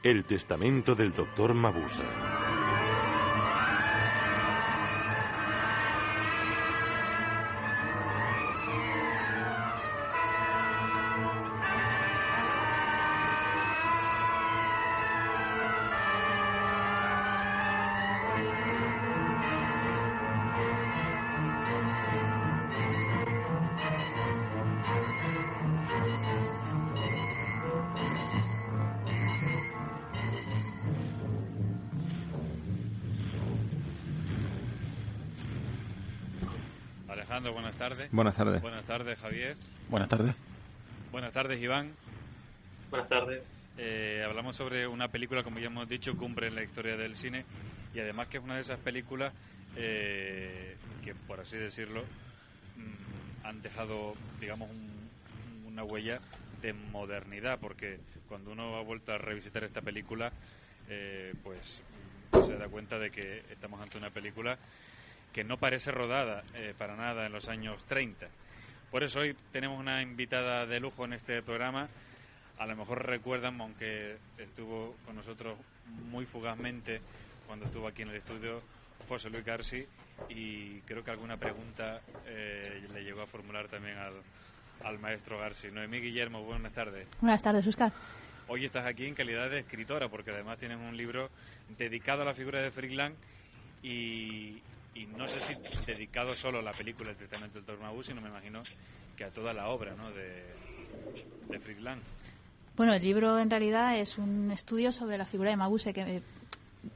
El testamento del Dr. Mabuse. Alejandro, buenas tardes. Buenas tardes. Buenas tardes, Javier. Buenas tardes. Buenas tardes, Iván. Buenas tardes. Hablamos sobre una película, como ya hemos dicho, cumbre en la historia del cine, y además que es una de esas películas que, por así decirlo, han dejado, digamos, una huella de modernidad, porque cuando uno ha vuelto a revisitar esta película, pues se da cuenta de que estamos ante una película que no parece rodada para nada en los años 30. Por eso hoy tenemos una invitada de lujo en este programa. A lo mejor recuerdan, aunque estuvo con nosotros muy fugazmente cuando estuvo aquí en el estudio, José Luis García, y creo que alguna pregunta le llegó a formular también al maestro García. Noemí Guillermo, buenas tardes. Buenas tardes, Óscar. Hoy estás aquí en calidad de escritora, porque además tienes un libro dedicado a la figura de Fritz Lang y no sé si dedicado solo a la película El testamento del Dr. Mabuse, sino me imagino que a toda la obra, ¿no?, de Fritz Lang. Bueno, el libro en realidad es un estudio sobre la figura de Mabuse, que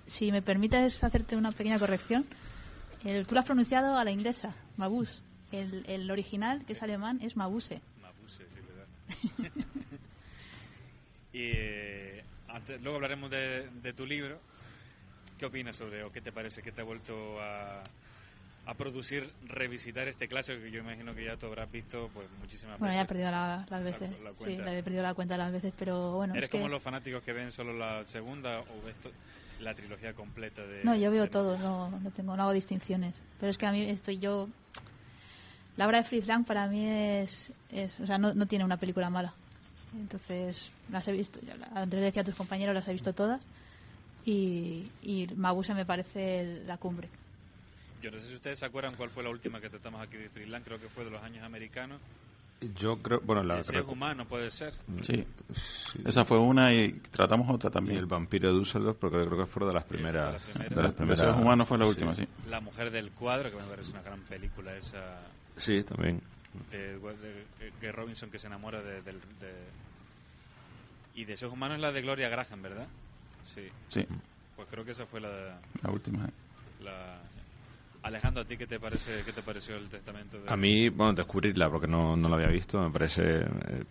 si me permites hacerte una pequeña corrección, tú lo has pronunciado a la inglesa, Mabuse. El original, que es alemán, es Mabuse. Mabuse, sí, ¿verdad? Y luego hablaremos de tu libro. ¿Qué opinas sobre, o qué te parece, que te ha vuelto a producir revisitar este clásico que yo imagino que ya tú habrás visto pues muchísimas veces? Bueno, ya he perdido las veces. Sí, la he perdido la cuenta las veces, pero bueno. ¿Eres como los fanáticos que ven solo la segunda o ves la trilogía completa de...? No, yo veo todo, no hago distinciones. Pero es que a mí la obra de Fritz Lang para mí o sea, no tiene una película mala. Entonces, las he visto, antes le decía a tus compañeros, las he visto todas. Y Mabuse me parece la cumbre. Yo no sé si ustedes se acuerdan cuál fue la última que tratamos aquí de Fritz Lang, creo que fue de los años americanos. Yo creo, bueno, El ser humano puede ser. Sí, esa fue una y tratamos otra también. Y el vampiro de Düsseldorf, porque creo que fue de las primeras. De las primeras. Seres humanos fue la última, sí. La mujer del cuadro, que me parece una gran película esa. Sí, también. De Robinson, que se enamora y de seres humanos es la de Gloria Graham, ¿verdad? Sí. Pues creo que esa fue la última. Alejandro, ¿a ti qué te pareció el testamento? A mí, bueno, descubrirla porque no la había visto, me parece,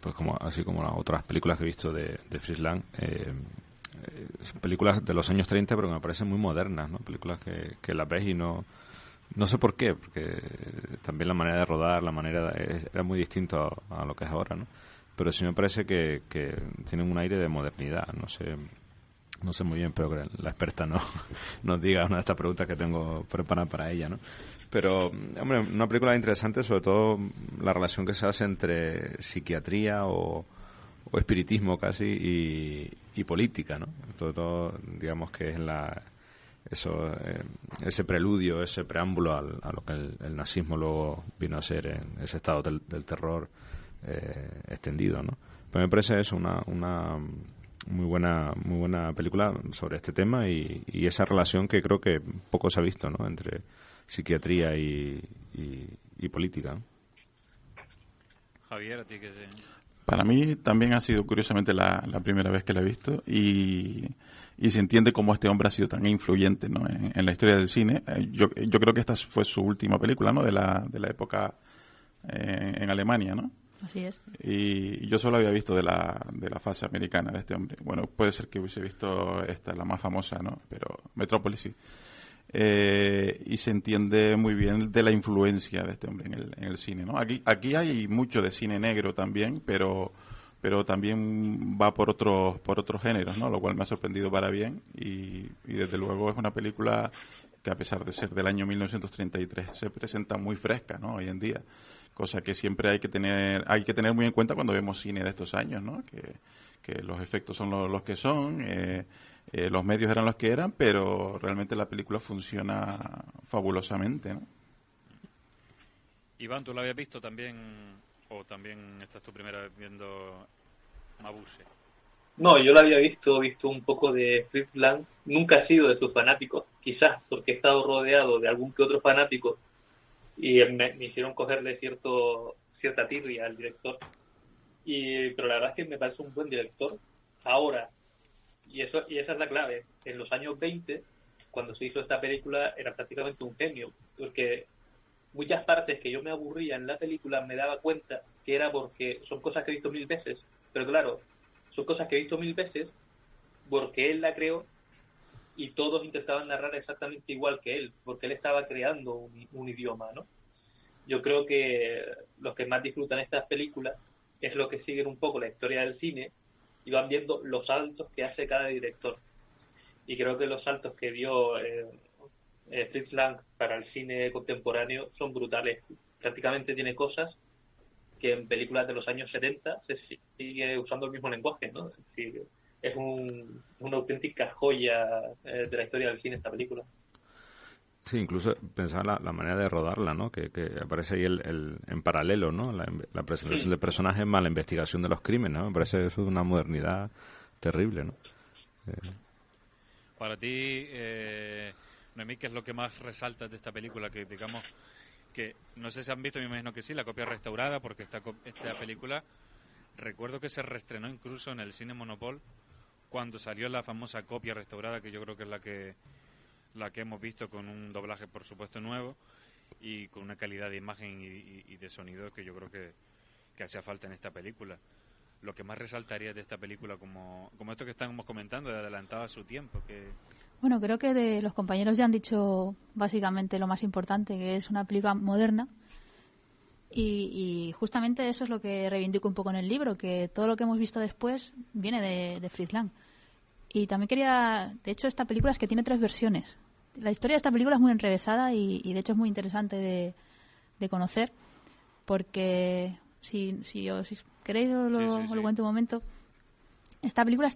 pues como así como las otras películas que he visto de Fritz Lang, son películas de los años 30, pero me parecen muy modernas, ¿no? Películas que las ves y no sé por qué, porque también la manera de rodar, era muy distinto a lo que es ahora, ¿no? Pero sí me parece que tienen un aire de modernidad, no sé muy bien, pero que la experta nos diga una de estas preguntas que tengo preparadas para ella, ¿no? Pero, hombre, una película interesante, sobre todo la relación que se hace entre psiquiatría o espiritismo casi y política, ¿no? Sobre todo, digamos que es ese preludio, ese preámbulo a lo que el nazismo luego vino a ser en ese estado del terror extendido, ¿no? Pero me parece eso una muy buena película sobre este tema y esa relación que creo que poco se ha visto, ¿no?, entre psiquiatría y política. Javier, ¿a ti qué te...? Para mí también ha sido curiosamente la primera vez que la he visto y se entiende cómo este hombre ha sido tan influyente, ¿no?, en la historia del cine. Yo creo que esta fue su última película, ¿no?, de la época en Alemania, ¿no? Así es. Y yo solo había visto de la fase americana de este hombre. Bueno, puede ser que hubiese visto esta, la más famosa, ¿no? Pero Metrópolis sí. Y se entiende muy bien de la influencia de este hombre en el cine, ¿no? Aquí hay mucho de cine negro también, pero también va por otros géneros, ¿no? Lo cual me ha sorprendido para bien y desde luego es una película que, a pesar de ser del año 1933, se presenta muy fresca, ¿no?, hoy en día. Cosa que siempre hay que tener muy en cuenta cuando vemos cine de estos años, ¿no? que los efectos son los que son, los medios eran los que eran, pero realmente la película funciona fabulosamente, ¿no? Iván, ¿tú la habías visto también o también esta es tu primera vez viendo Mabuse? No, yo la había visto un poco de Fritz Lang. Nunca he sido de sus fanáticos, quizás porque he estado rodeado de algún que otro fanático y me hicieron cogerle cierta tirria al director. Pero la verdad es que me parece un buen director ahora. Y esa es la clave. En los años 20, cuando se hizo esta película, era prácticamente un genio, porque muchas partes que yo me aburría en la película me daba cuenta que era porque son cosas que he visto 1000 veces. Pero claro, son cosas que he visto 1000 veces porque él la creó y todos intentaban narrar exactamente igual que él, porque él estaba creando un idioma, ¿no? Yo creo que los que más disfrutan estas películas es los que siguen un poco la historia del cine y van viendo los saltos que hace cada director. Y creo que los saltos que dio Fritz Lang para el cine contemporáneo son brutales. Prácticamente tiene cosas que en películas de los años 70 se sigue usando el mismo lenguaje, ¿no? Es decir, es una auténtica joya de la historia del cine esta película. Sí, incluso pensar la manera de rodarla, ¿no? Que aparece ahí en paralelo, ¿no? La presentación de personajes más la investigación de los crímenes, ¿no? Me parece eso de una modernidad terrible, ¿no? Para ti, Noemí, ¿qué es lo que más resaltas de esta película? Que digamos que, no sé si han visto, me imagino que sí, la copia restaurada, porque esta película, recuerdo que se reestrenó incluso en el Cine Monopol cuando salió la famosa copia restaurada, que yo creo que es la que hemos visto con un doblaje, por supuesto, nuevo y con una calidad de imagen y de sonido que yo creo que hacía falta en esta película. Lo que más resaltaría de esta película, como esto que estamos comentando, de adelantado a su tiempo, que... Bueno, creo que de los compañeros ya han dicho básicamente lo más importante, que es una película moderna y justamente eso es lo que reivindico un poco en el libro, que todo lo que hemos visto después viene de Fritz Lang. Y también de hecho esta película es que tiene 3 versiones. La historia de esta película es muy enrevesada y de hecho es muy interesante de conocer, porque si queréis os lo cuento un momento. Esta película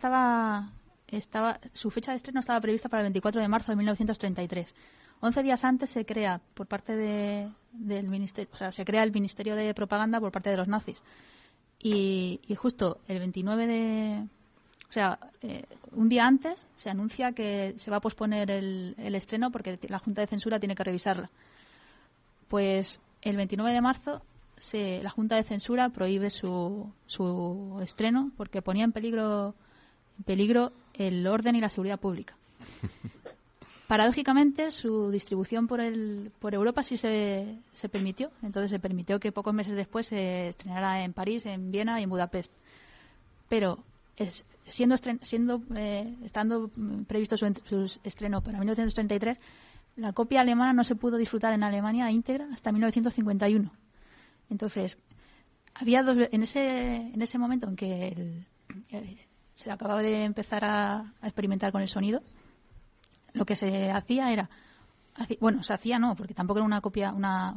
su fecha de estreno estaba prevista para el 24 de marzo de 1933. 11 días antes se crea por parte del ministerio, o sea, se crea el Ministerio de Propaganda por parte de los nazis. Y justo el 29 un día antes se anuncia que se va a posponer el estreno porque la Junta de Censura tiene que revisarla. Pues el 29 de marzo la Junta de Censura prohíbe su estreno porque ponía en peligro el orden y la seguridad pública. Paradójicamente, su distribución por Europa sí se permitió. Entonces se permitió que pocos meses después se estrenara en París, en Viena y en Budapest. Pero estando previsto su estreno para 1933, la copia alemana no se pudo disfrutar en Alemania íntegra hasta 1951. Entonces, había en ese momento en que se acababa de empezar a experimentar con el sonido, lo que se hacía era... se hacía no, porque tampoco era una copia, una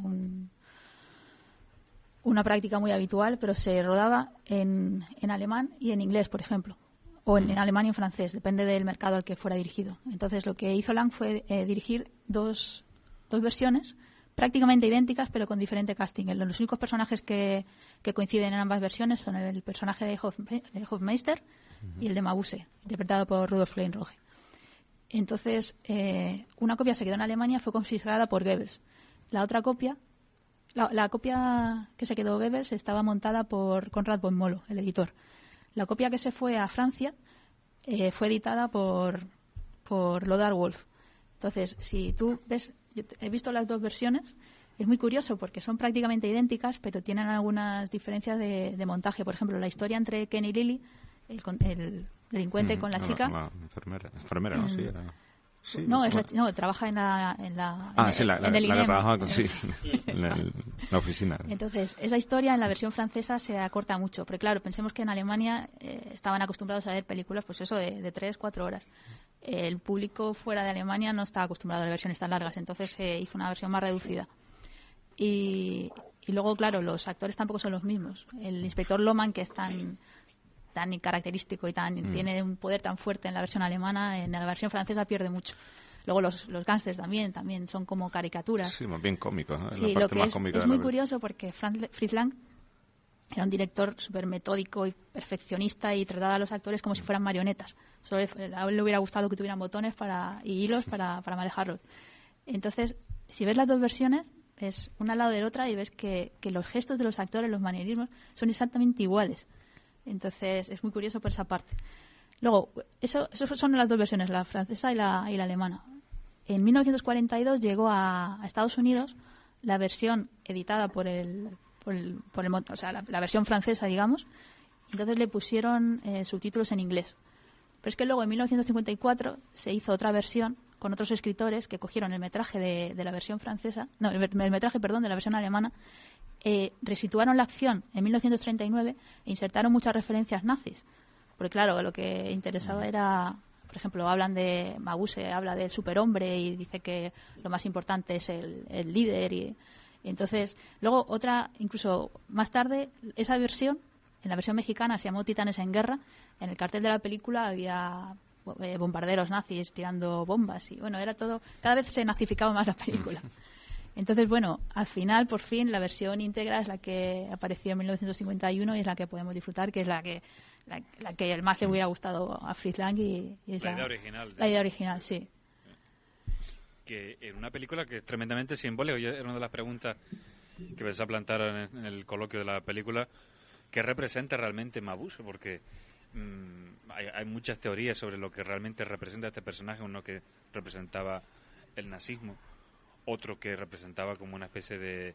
práctica muy habitual, pero se rodaba en alemán y en inglés, por ejemplo, o en alemán y en francés, depende del mercado al que fuera dirigido. Entonces, lo que hizo Lang fue dirigir dos versiones prácticamente idénticas, pero con diferente casting. Los únicos personajes que coinciden en ambas versiones son el personaje de Hofmeister y el de Mabuse, interpretado por Rudolf Leinroge. Entonces, una copia se quedó en Alemania, fue confiscada por Goebbels. La otra copia, la copia que se quedó Goebbels estaba montada por Konrad von Molo, el editor. La copia que se fue a Francia fue editada por Lothar Wolff. Entonces, si tú ves, yo he visto las 2 versiones, es muy curioso porque son prácticamente idénticas, pero tienen algunas diferencias de montaje. Por ejemplo, la historia entre Ken y Lily, el delincuente con la chica. La enfermera, ¿no? Sí, era... Sí, trabaja en la que trabajaba en la oficina. Entonces, esa historia en la versión francesa se acorta mucho. Porque claro, pensemos que en Alemania estaban acostumbrados a ver películas, pues eso, de 3-4 horas. El público fuera de Alemania no estaba acostumbrado a ver versiones tan largas, entonces se hizo una versión más reducida. Y luego, claro, los actores tampoco son los mismos. El inspector Lohmann, que es tan tan característico y tiene un poder tan fuerte en la versión alemana, en la versión francesa pierde mucho. Luego los gángsters también son como caricaturas. Sí, más bien cómicos, ¿no? Sí, la lo parte que más cómica es de muy la curioso porque Fritz Lang era un director súper metódico y perfeccionista y trataba a los actores como si fueran marionetas. Solo a él le hubiera gustado que tuvieran botones y hilos para manejarlos. Entonces, si ves las dos versiones, es una al lado de la otra y ves que los gestos de los actores, los manierismos, son exactamente iguales. Entonces, es muy curioso por esa parte. Luego, eso son las dos versiones, la francesa y la alemana. En 1942 llegó a Estados Unidos la versión editada por o sea, la versión francesa, digamos. Entonces le pusieron subtítulos en inglés. Pero es que luego en 1954 se hizo otra versión con otros escritores que cogieron el metraje de la versión francesa, no, el metraje, perdón, de la versión alemana, resituaron la acción en 1939 e insertaron muchas referencias nazis. Porque claro, lo que interesaba era, por ejemplo, hablan de Mabuse, habla del superhombre y dice que lo más importante es el líder. Y entonces, luego otra, incluso más tarde, esa versión, en la versión mexicana se llamó Titanes en Guerra. En el cartel de la película había bombarderos nazis tirando bombas y bueno, era todo, cada vez se nazificaba más la película. Entonces, bueno, al final, por fin, la versión íntegra es la que apareció en 1951 y es la que podemos disfrutar, que es la que más le hubiera gustado a Fritz Lang y es la idea original. La idea original, sí. Que en una película que es tremendamente simbólica, era una de las preguntas que pensaba plantar en el coloquio de la película, ¿qué representa realmente Mabuse? Porque hay muchas teorías sobre lo que realmente representa este personaje, uno que representaba el nazismo, otro que representaba como una especie de,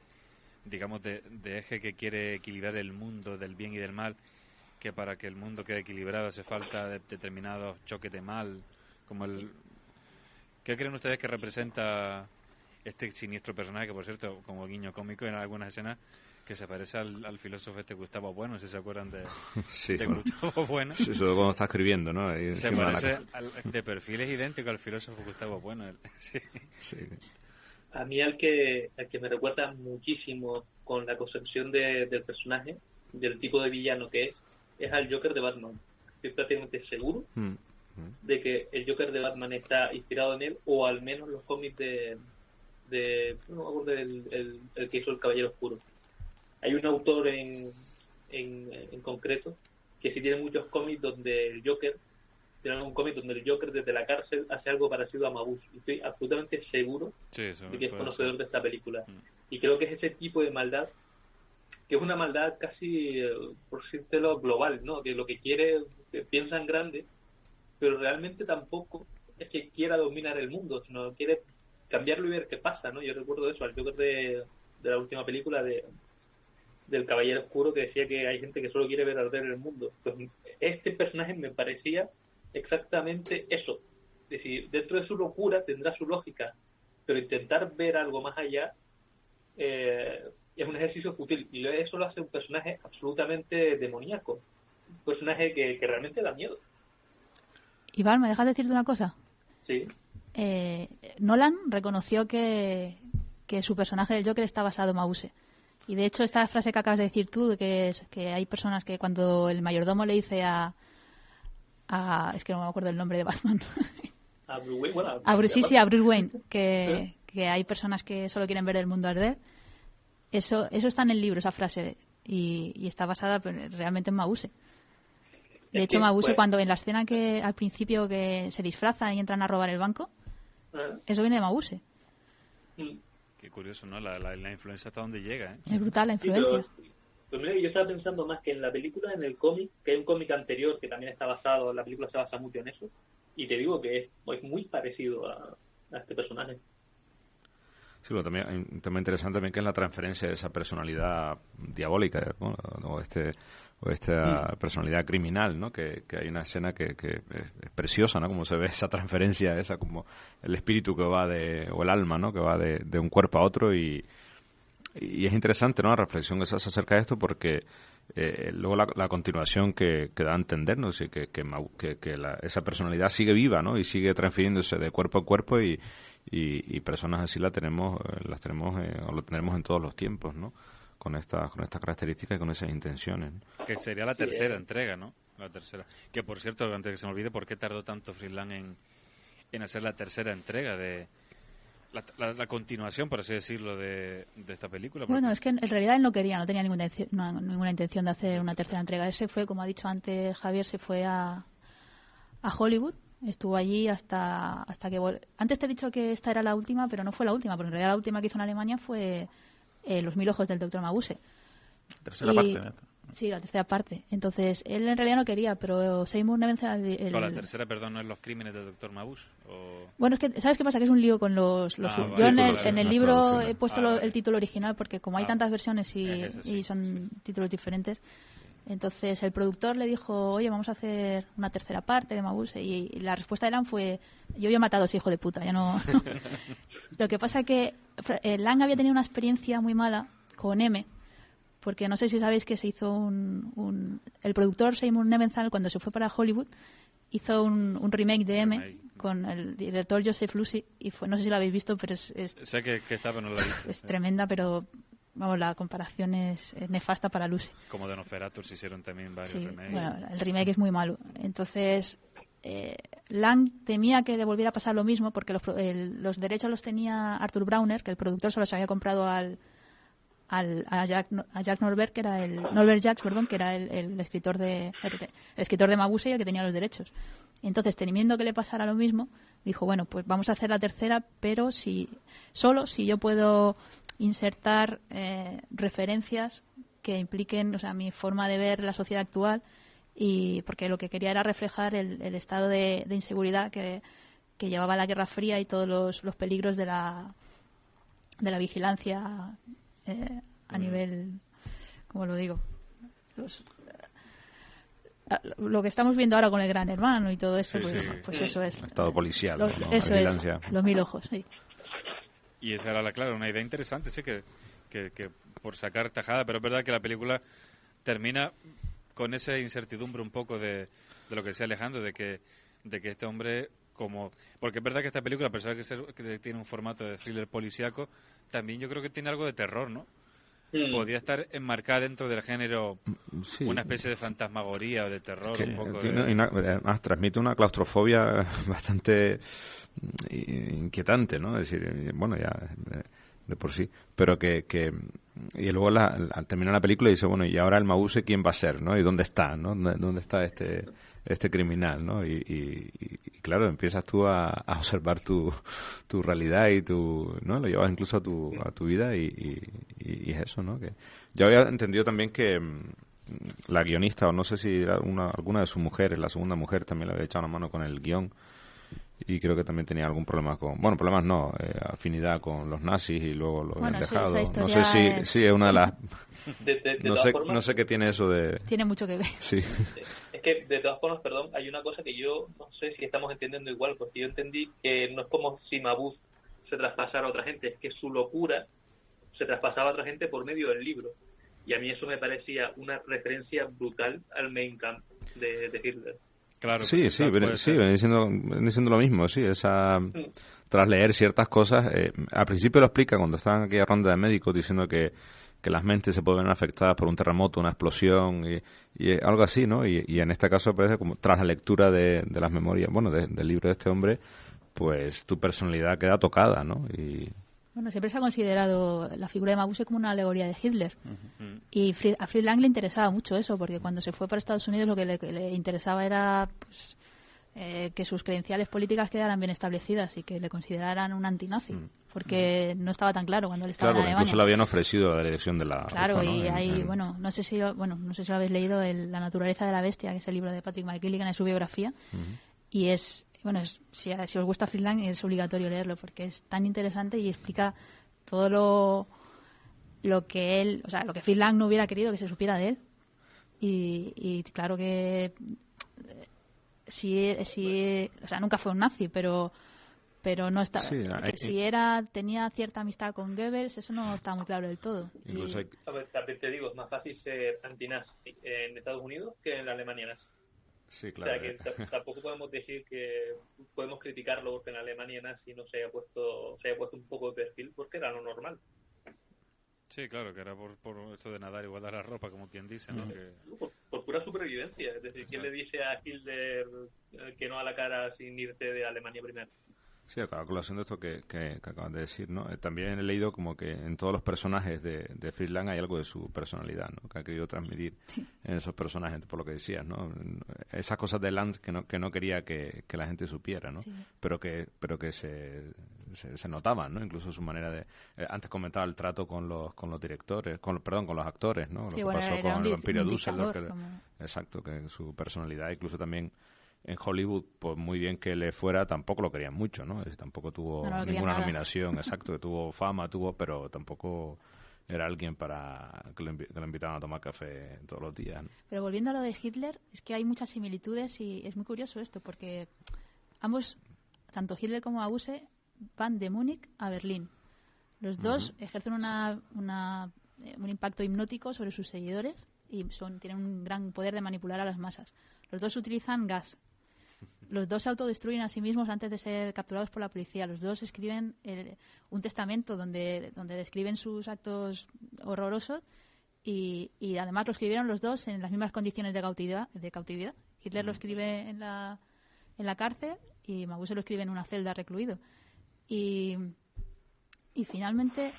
digamos, de eje que quiere equilibrar el mundo del bien y del mal, que para que el mundo quede equilibrado hace falta de determinados choques de mal, como el... ¿Qué creen ustedes que representa este siniestro personaje, que por cierto, como guiño cómico en algunas escenas, que se parece al filósofo Gustavo Bueno, si se acuerdan de Gustavo Bueno? Sí, eso cuando está escribiendo, ¿no? Ahí se parece de perfil es idéntico al filósofo Gustavo Bueno. Sí. Sí. A mí al que me recuerda muchísimo con la concepción del personaje, del tipo de villano que es al Joker de Batman. Estoy prácticamente seguro de que el Joker de Batman está inspirado en él, o al menos los cómics de no me acuerdo el que hizo el Caballero Oscuro. Hay un autor en concreto que sí tiene muchos cómics donde el Joker desde la cárcel hace algo parecido a Mabuse. Estoy absolutamente seguro de que es conocedor de esta película. Y creo que es ese tipo de maldad, que es una maldad casi, por decirlo, global, ¿no? Que lo que quiere, que piensa en grande, pero realmente tampoco es que quiera dominar el mundo, sino quiere cambiarlo y ver qué pasa, ¿no? Yo recuerdo eso, al Joker de la última película del Caballero Oscuro, que decía que hay gente que solo quiere ver arder el mundo. Pues este personaje me parecía exactamente eso. Es decir, dentro de su locura tendrá su lógica, pero intentar ver algo más allá es un ejercicio fútil, y eso lo hace un personaje absolutamente demoníaco, un personaje que realmente da miedo. Iván, ¿me dejas decirte una cosa? Sí. Nolan reconoció que su personaje del Joker está basado en Mabuse. Y de hecho esta frase que acabas de decir tú, de que hay personas que cuando el mayordomo le dice es que no me acuerdo el nombre de Batman. A Bruce Wayne, bueno, a Bruce Wayne, que hay personas que solo quieren ver el mundo arder. Eso está en el libro, esa frase, y está basada realmente en Mabuse. De hecho, Mabuse, cuando en la escena que al principio que se disfrazan y entran a robar el banco, eso viene de Mabuse. Qué curioso, ¿no? La influencia hasta dónde llega, ¿eh? Es brutal la influencia. Sí, pero mira, yo estaba pensando más que en la película, en el cómic, que hay un cómic anterior que también está basado, la película se basa mucho en eso, y te digo que es muy parecido a este personaje. Sí, lo también interesante también que es la transferencia de esa personalidad diabólica, ¿no? o esta personalidad criminal, ¿no? Que hay una escena que es preciosa, ¿no? Como se ve esa transferencia, esa como el espíritu que va o el alma, ¿no? Que va de un cuerpo a otro y es interesante, ¿no? La reflexión que se hace acerca de esto porque luego la continuación que da a entender, ¿no? Sí, que esa personalidad sigue viva, ¿no? Y sigue transfiriéndose de cuerpo a cuerpo y personas así las tenemos o lo tenemos en todos los tiempos, ¿no? Con estas características y con esas intenciones, ¿no? Que sería la tercera entrega, ¿no? La tercera. Que, por cierto, antes de que se me olvide, ¿por qué tardó tanto Fritz Lang en hacer la tercera entrega de... La continuación, por así decirlo, de esta película? Bueno, es que en realidad él no tenía ninguna intención de hacer una tercera entrega. Él se fue, como ha dicho antes Javier, se fue a Hollywood. Estuvo allí hasta que... Antes te he dicho que esta era la última, pero no fue la última, porque en realidad la última que hizo en Alemania fue Los 1000 ojos del Dr. Mabuse. Tercera parte, ¿no? Sí, la tercera parte. Entonces, él en realidad no quería, pero Seymour Nebenzahl... La tercera, perdón, ¿no es Los crímenes del Dr. Mabuse? Bueno, es que, ¿sabes qué pasa? Que es un lío con los... vale, yo vale, en el libro he puesto el título original, porque como hay tantas versiones y son títulos diferentes, entonces el productor le dijo, oye, vamos a hacer una tercera parte de Mabuse, y la respuesta de Lang fue, yo había matado a ese hijo de puta, ya no... Lo que pasa es que Lang había tenido una experiencia muy mala con M, porque no sé si sabéis que se hizo el productor Seymour Nebenzahl, cuando se fue para Hollywood, hizo un remake de M con el director Joseph Lucy, y no sé si lo habéis visto, pero sé que está, pero no lo he visto. Es tremenda, pero vamos, la comparación es nefasta para Lucy. Como de Nosferatu se hicieron también varios remakes. Bueno, el remake es muy malo. Entonces, Lang temía que le volviera a pasar lo mismo, porque los derechos los tenía Arthur Brauner, que el productor se los había comprado a Jack Norberg, que era Norbert Jacks, perdón, que era el escritor de Mabuse y el que tenía los derechos. Entonces, temiendo que le pasara lo mismo, dijo, bueno, pues vamos a hacer la tercera, pero solo si yo puedo insertar referencias que impliquen, o sea, mi forma de ver la sociedad actual, y porque lo que quería era reflejar el estado de inseguridad que llevaba la Guerra Fría y todos los peligros de la vigilancia a nivel, ¿cómo lo digo? Lo que estamos viendo ahora con el Gran Hermano y todo esto, pues eso es. El estado policial, ¿no? Eso es, los 1000 ojos, sí. Y esa era claro, una idea interesante, sí, que por sacar tajada, pero es verdad que la película termina con esa incertidumbre un poco de lo que decía Alejandro, de que este hombre, porque es verdad que esta película, a pesar de que tiene un formato de thriller policíaco, también yo creo que tiene algo de terror, ¿no? Podría estar enmarcada dentro del género, una especie de fantasmagoría o de terror. Un poco además, transmite una claustrofobia bastante inquietante, ¿no? Es decir, bueno, ya de por sí, pero y luego al terminar la película dice, bueno, y ahora el Mabuse, ¿quién va a ser, no? ¿Y dónde está, no? ¿Dónde está este criminal, no? Y claro, empiezas tú a observar tu realidad y ¿no? Lo llevas incluso a tu vida y es eso, ¿no? Que yo había entendido también que la guionista, o no sé si era alguna de sus mujeres, la segunda mujer, también le había echado una mano con el guión, y creo que también tenía algún problema problemas no, afinidad con los nazis, y luego lo habían dejado. No sé si es una de las... no sé qué tiene eso de... Tiene mucho que ver. Sí. Es que, de todas formas, perdón, hay una cosa que yo no sé si estamos entendiendo igual, porque yo entendí que no es como si Mabuse se traspasara a otra gente, es que su locura se traspasaba a otra gente por medio del libro. Y a mí eso me parecía una referencia brutal al Mein Kampf de Hitler. Claro, sí, viene siendo lo mismo, sí, tras leer ciertas cosas, al principio lo explica cuando está en aquella ronda de médicos diciendo que las mentes se pueden ver afectadas por un terremoto, una explosión y algo así, ¿no? Y en este caso parece como tras la lectura de las memorias, bueno, del libro de este hombre, pues tu personalidad queda tocada, ¿no? Bueno, siempre se ha considerado la figura de Mabuse como una alegoría de Hitler. Uh-huh. Y a Fritz Lang le interesaba mucho eso, porque cuando se fue para Estados Unidos lo que le interesaba era pues, que sus credenciales políticas quedaran bien establecidas y que le consideraran un antinazi. Porque no estaba tan claro cuando él estaba en Alemania. Incluso le habían ofrecido la dirección de la... Claro, UFA, ¿no? Y hay, no sé si lo habéis leído, La naturaleza de la bestia, que es el libro de Patrick McGilligan, es su biografía. Uh-huh. Y si os gusta Fritz Lang es obligatorio leerlo porque es tan interesante y explica todo lo que él, o sea, lo que Fritz Lang no hubiera querido que se supiera de él. Y claro que sí, o sea, nunca fue un nazi, pero no está, tenía cierta amistad con Goebbels, eso no está muy claro del todo. A ver, también te digo, es más fácil ser antinazi en Estados Unidos que en la Alemania nazi. Sí, claro. O sea, que tampoco podemos decir que podemos criticarlo porque en la Alemania nazi no se haya puesto un poco de perfil, porque era lo normal. Sí, claro, que era por esto de nadar y guardar la ropa, como quien dice, ¿no? Por pura supervivencia. Es decir, ¿quién le dice a Hitler que no a la cara sin irte de Alemania primero? Sí, a colación de esto que acaban de decir, ¿no? También he leído como que en todos los personajes de Fritz Lang hay algo de su personalidad, ¿no? Que ha querido transmitir en esos personajes, por lo que decías, ¿no? Esas cosas de Lang que no quería que la gente supiera, ¿no? Sí. Pero que se notaban, ¿no? Incluso su manera de... antes comentaba el trato con los directores, con los actores, ¿no? Sí, lo que pasó con el vampiro Düsseldorf. Exacto, que su personalidad, incluso también... En Hollywood, pues muy bien que le fuera, tampoco lo querían mucho, ¿no? Tampoco tuvo ninguna nominación, exacto, que tuvo fama, pero tampoco era alguien para que lo invitaran a tomar café todos los días, ¿no? Pero volviendo a lo de Hitler, es que hay muchas similitudes y es muy curioso esto, porque ambos, tanto Hitler como Mabuse, van de Múnich a Berlín. Los dos ejercen un impacto hipnótico sobre sus seguidores y tienen un gran poder de manipular a las masas. Los dos utilizan gas. Los dos se autodestruyen a sí mismos antes de ser capturados por la policía. Los dos escriben un testamento donde describen sus actos horrorosos y además lo escribieron los dos en las mismas condiciones de cautividad. Hitler lo escribe en la cárcel y Mabuse lo escribe en una celda recluido. Y finalmente,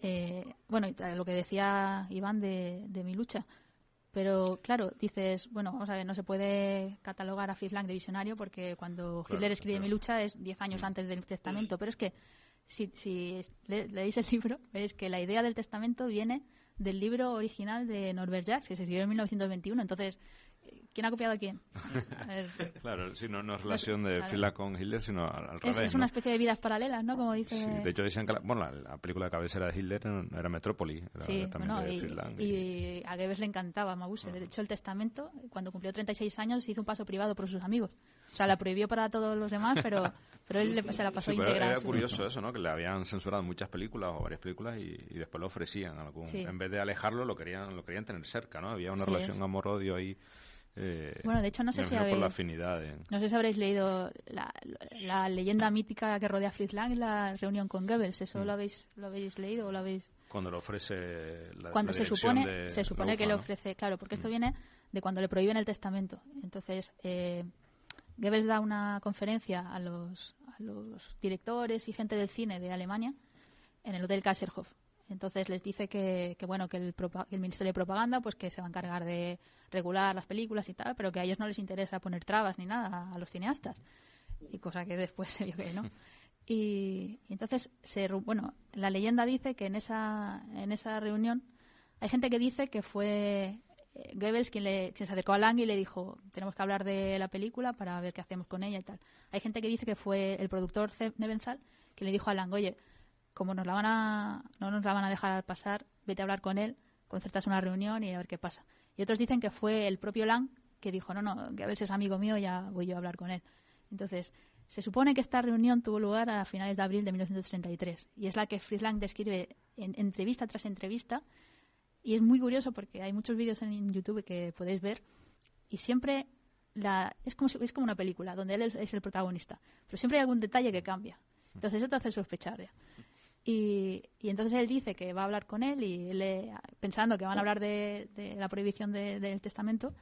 lo que decía Iván de mi lucha. Pero, claro, dices, bueno, vamos a ver, no se puede catalogar a Fritz Lang de visionario porque cuando Hitler escribe Mi lucha es 10 años antes del testamento. Pero es que si leéis el libro, veis que la idea del testamento viene del libro original de Norbert Jacques, que se escribió en 1921. Entonces, ¿quién ha copiado a quién? A ver. Claro, sí, no es relación de Fritz Lang con Hitler, sino al revés. Es una especie de vidas paralelas, ¿no? Como dice... Sí, de hecho dicen que la película de cabecera de Hitler era Metrópoli, era también de Fritz Lang. Y a Goebbels le encantaba Mabuse. De hecho, el testamento, cuando cumplió 36 años, hizo un paso privado por sus amigos. O sea, la prohibió para todos los demás, pero él se la pasó íntegra. Era curioso eso, ¿no? Que le habían censurado muchas películas o varias películas y después lo ofrecían. En vez de alejarlo, lo querían tener cerca, ¿no? Había una relación amor-odio ahí. De hecho, no sé si por la afinidad no sé si habréis leído la leyenda mítica que rodea a Fritz Lang, la reunión con Goebbels. ¿Eso lo habéis leído o lo habéis...? Cuando le ofrece cuando se supone que le UFA, ofrece, claro, porque esto viene de cuando le prohíben el testamento. Entonces, Goebbels da una conferencia a los directores y gente del cine de Alemania en el Hotel Kaiserhof. Entonces les dice que el Ministerio de Propaganda pues que se va a encargar de regular las películas y tal, pero que a ellos no les interesa poner trabas ni nada a los cineastas. Y cosa que después se vio que no. Y entonces, la leyenda dice que en esa reunión hay gente que dice que fue Goebbels quien se acercó a Lang y le dijo, tenemos que hablar de la película para ver qué hacemos con ella y tal. Hay gente que dice que fue el productor Nebenzahl que le dijo a Lang, oye, como no nos la van a dejar pasar, vete a hablar con él, concertas una reunión y a ver qué pasa. Y otros dicen que fue el propio Lang que dijo, no, Goebbels es amigo mío, ya voy yo a hablar con él. Entonces, se supone que esta reunión tuvo lugar a finales de abril de 1933 y es la que Fritz Lang describe en entrevista tras entrevista. Y es muy curioso porque hay muchos vídeos en YouTube que podéis ver y siempre es como una película donde él es el protagonista, pero siempre hay algún detalle que cambia. Entonces eso te hace sospechar ya. Y entonces él dice que va a hablar con él y pensando que van a hablar de la prohibición del testamento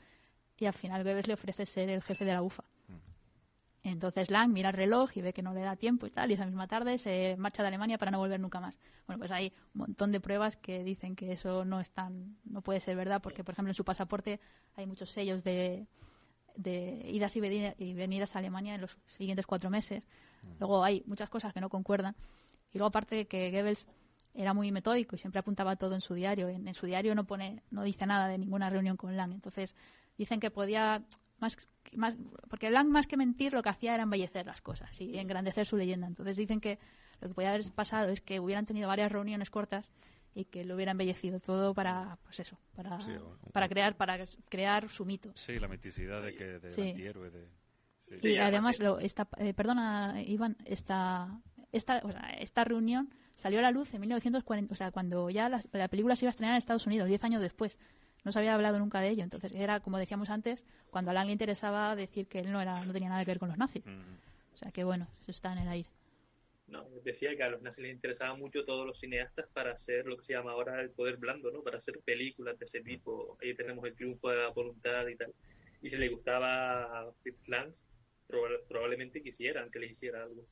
y al final Goebbels le ofrece ser el jefe de la UFA. Entonces Lang mira el reloj y ve que no le da tiempo y tal, y esa misma tarde se marcha de Alemania para no volver nunca más. Bueno, pues hay un montón de pruebas que dicen que eso no puede ser verdad, porque por ejemplo en su pasaporte hay muchos sellos de idas y venidas a Alemania en los siguientes 4 meses. Luego hay muchas cosas que no concuerdan. Y luego aparte de que Goebbels era muy metódico y siempre apuntaba todo en su diario. En su diario no dice nada de ninguna reunión con Lang. Entonces dicen que podía porque Lang más que mentir lo que hacía era embellecer las cosas y engrandecer su leyenda. Entonces dicen que lo que podía haber pasado es que hubieran tenido varias reuniones cortas y que lo hubiera embellecido todo para crear su mito. Sí, la miticidad del antihéroe. Y además, perdona Iván, esta reunión salió a la luz en 1940, o sea, cuando ya la película se iba a estrenar en Estados Unidos, 10 años después. No se había hablado nunca de ello. Entonces era, como decíamos antes, cuando a Lang le interesaba decir que él no tenía nada que ver con los nazis. O sea que bueno, eso está en el aire. No, decía que a los nazis les interesaba mucho todos los cineastas para hacer lo que se llama ahora el poder blando, ¿no? Para hacer películas de ese tipo. Ahí tenemos el triunfo de la voluntad y tal. Y si le gustaba a Fritz Lang, probablemente quisieran que le hiciera algo.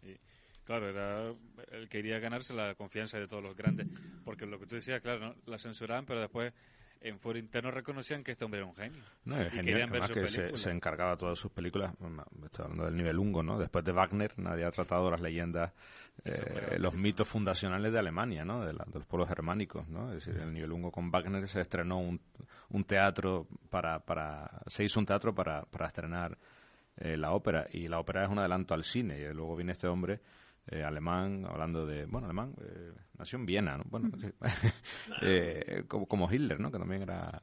Sí, claro, él quería ganarse la confianza de todos los grandes, porque lo que tú decías, claro, ¿no? La censuraban, pero después en fuero interno reconocían que este hombre era un genio. No, es genial, además que se encargaba de todas sus películas. Estoy hablando del nivel Ungo, ¿no? Después de Wagner, nadie ha tratado las leyendas, los mitos fundacionales de Alemania, ¿no? De los pueblos germánicos, ¿no? Es decir, el nivel Ungo con Wagner se estrenó un teatro se hizo un teatro para estrenar la ópera, y la ópera es un adelanto al cine, y luego viene este hombre alemán, hablando de, alemán, nació en Viena, ¿no? Bueno, sí. como Hitler, ¿no? Que también era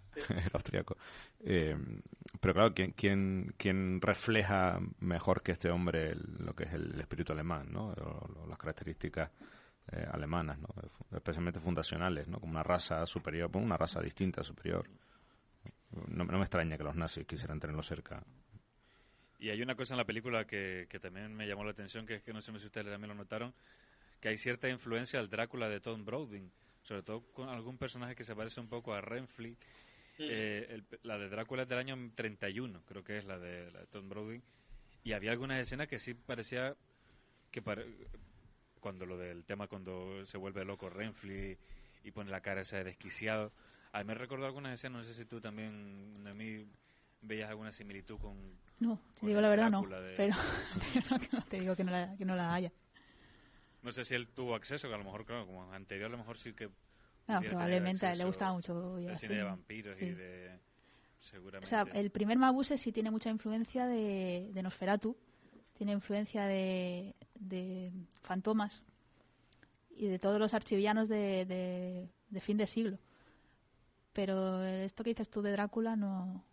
austriaco. Pero claro, ¿quién refleja mejor que este hombre lo que es el espíritu alemán, ¿no? Las características alemanas, ¿no? Especialmente fundacionales, ¿no? Como una raza superior, una raza distinta, superior. No me extraña que los nazis quisieran tenerlo cerca. Y hay una cosa en la película que también me llamó la atención, que es que no sé si ustedes también lo notaron, que hay cierta influencia al Drácula de Tom Browning, sobre todo con algún personaje que se parece un poco a Renfield. La de Drácula es del año 31, creo que es la de Tom Browning, y había algunas escenas que sí parecía que cuando lo del tema, cuando se vuelve loco Renfield y pone la cara esa de desquiciado, a mí me recordó algunas escenas, no sé si tú también, a mí, veías alguna similitud con... No, te digo la verdad, no, pero no te digo que no la haya. No sé si él tuvo acceso, que a lo mejor, claro, como anterior, a lo mejor sí que... Probablemente a él le gustaba mucho el cine de vampiros, sí. Y de... Seguramente. O sea, el primer Mabuse sí tiene mucha influencia de Nosferatu, tiene influencia de Fantomas y de todos los archivianos de fin de siglo. Pero esto que dices tú de Drácula no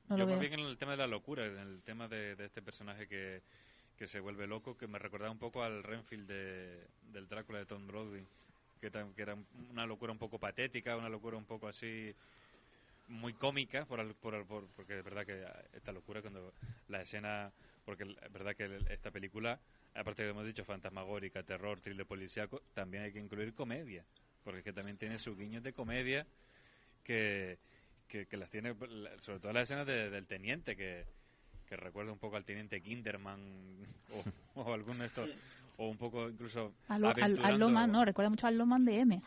lo veo. Yo más bien en el tema de la locura, en el tema de este personaje que se vuelve loco, que me recordaba un poco al Renfield del Drácula de Tom Browning, que era una locura un poco patética, una locura un poco así muy cómica, porque es verdad que esta locura cuando la escena, porque es verdad que esta película, aparte de, hemos dicho, fantasmagórica, terror, thriller policíaco, también hay que incluir comedia, porque es que también tiene sus guiños de comedia que las tiene, sobre todo las escenas del teniente, que recuerda un poco al teniente Kinderman o alguno de estos, o un poco incluso al Loman, no, recuerda mucho al Loman de M.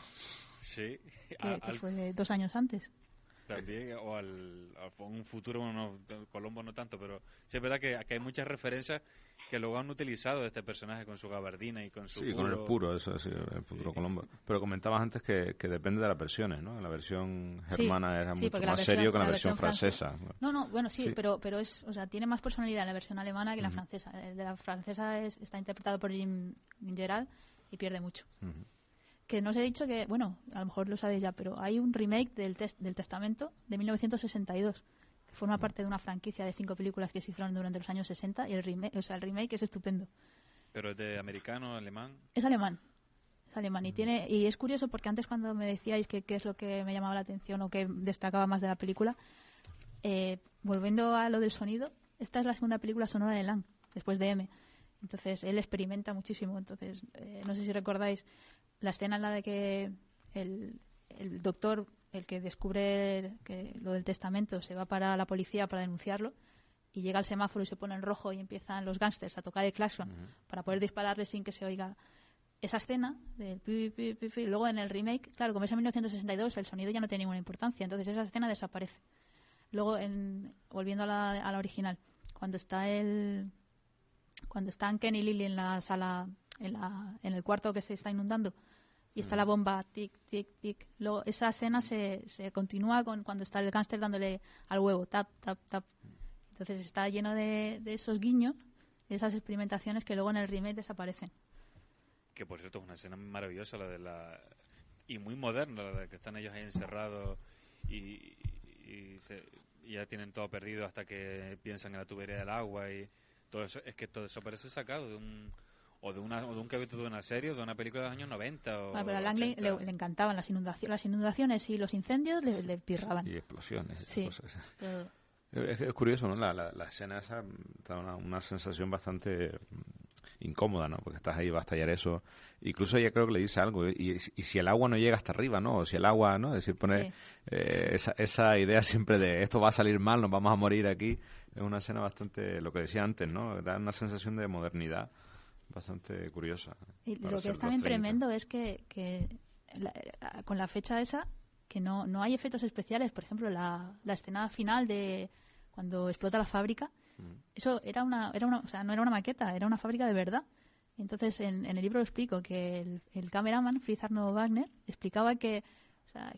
Sí. Que fue de 2 años antes. También, o a un futuro, Colombo no tanto, pero sí es verdad que hay muchas referencias que luego han utilizado de este personaje con su gabardina y con su con el puro, eso sí, el futuro Colombo. Pero comentabas antes que depende de las versiones, ¿no? La versión germana era mucho más serio que la versión francesa. No, bueno, sí. pero es, o sea, tiene más personalidad la versión alemana que la francesa. El de la francesa está interpretado por Jim Gerard y pierde mucho. Que no os he dicho que, bueno, a lo mejor lo sabéis ya, pero hay un remake del Testamento de 1962, que forma parte de una franquicia de 5 películas que se hicieron durante los años 60, y el remake es estupendo. ¿Pero es de americano, alemán? Es alemán. Y es curioso porque antes, cuando me decíais qué es lo que me llamaba la atención o que destacaba más de la película, volviendo a lo del sonido, esta es la segunda película sonora de Lang, después de M. Entonces, él experimenta muchísimo. Entonces, no sé si recordáis la escena en la de que el doctor, el que descubre que lo del testamento, se va para la policía para denunciarlo, y llega al semáforo y se pone en rojo y empiezan los gángsters a tocar el claxon para poder dispararle sin que se oiga. Esa escena del pi, pi, pi, pi, luego en el remake, claro, como es en 1962, el sonido ya no tiene ninguna importancia, entonces esa escena desaparece. Luego, volviendo a la original, cuando están Ken y Lily en la sala, en el cuarto que se está inundando, y está la bomba, tic, tic, tic. Luego esa escena se continúa cuando está el gángster dándole al huevo, tap, tap, tap. Entonces está lleno de esos guiños, de esas experimentaciones que luego en el remake desaparecen. Que por cierto es una escena maravillosa, y muy moderna, la de que están ellos ahí encerrados y ya tienen todo perdido hasta que piensan en la tubería del agua y todo eso. Es que todo eso parece sacado de un capítulo de una serie o de una película de los años 90. Pero a Langley le encantaban las inundaciones y los incendios, le pirraban. Y explosiones. Sí, cosas. Es curioso, ¿no? La escena esa da una sensación bastante incómoda, ¿no? Porque estás ahí, va a estallar eso. Incluso ella creo que le dice algo, y si el agua no llega hasta arriba, ¿no? O si el agua, ¿no? Es decir, pone esa idea siempre de esto va a salir mal, nos vamos a morir aquí. Es una escena bastante, lo que decía antes, ¿no? Da una sensación de modernidad bastante curiosa. Y lo que es también tremendo es que con la fecha esa, que no hay efectos especiales. Por ejemplo, la escena final de cuando explota la fábrica, eso era o sea, no era una maqueta, era una fábrica de verdad. Entonces, en el libro explico que el cameraman, Fritz Arno Wagner, explicaba que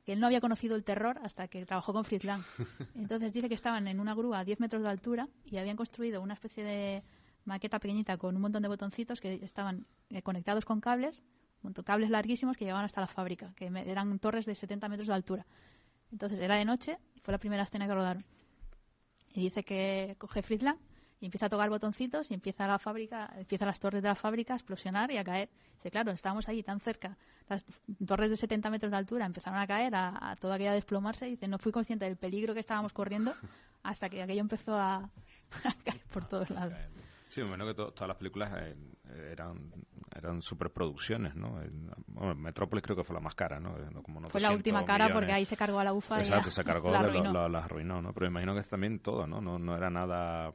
él no había conocido el terror hasta que trabajó con Fritz Lang. Entonces dice que estaban en una grúa a 10 metros de altura y habían construido una especie de maqueta pequeñita con un montón de botoncitos que estaban conectados con cables larguísimos que llegaban hasta la fábrica, que eran torres de 70 metros de altura. Entonces era de noche y fue la primera escena que rodaron. Y dice que coge Fritz Lang y empieza a tocar botoncitos y empiezan las torres de la fábrica a explosionar y a caer. Dice, claro, estábamos ahí tan cerca, las torres de 70 metros de altura empezaron a caer, a todo aquello a desplomarse. Dice, no fui consciente del peligro que estábamos corriendo hasta que aquello empezó a caer por todos lados. Sí, me imagino que todas las películas eran superproducciones, ¿no? Bueno, Metrópolis creo que fue la más cara, ¿no? Como no fue la última cara porque ahí se cargó a la UFA. Exacto, se cargó, la arruinó, ¿no? Pero me imagino que es también todo, ¿no? No era nada...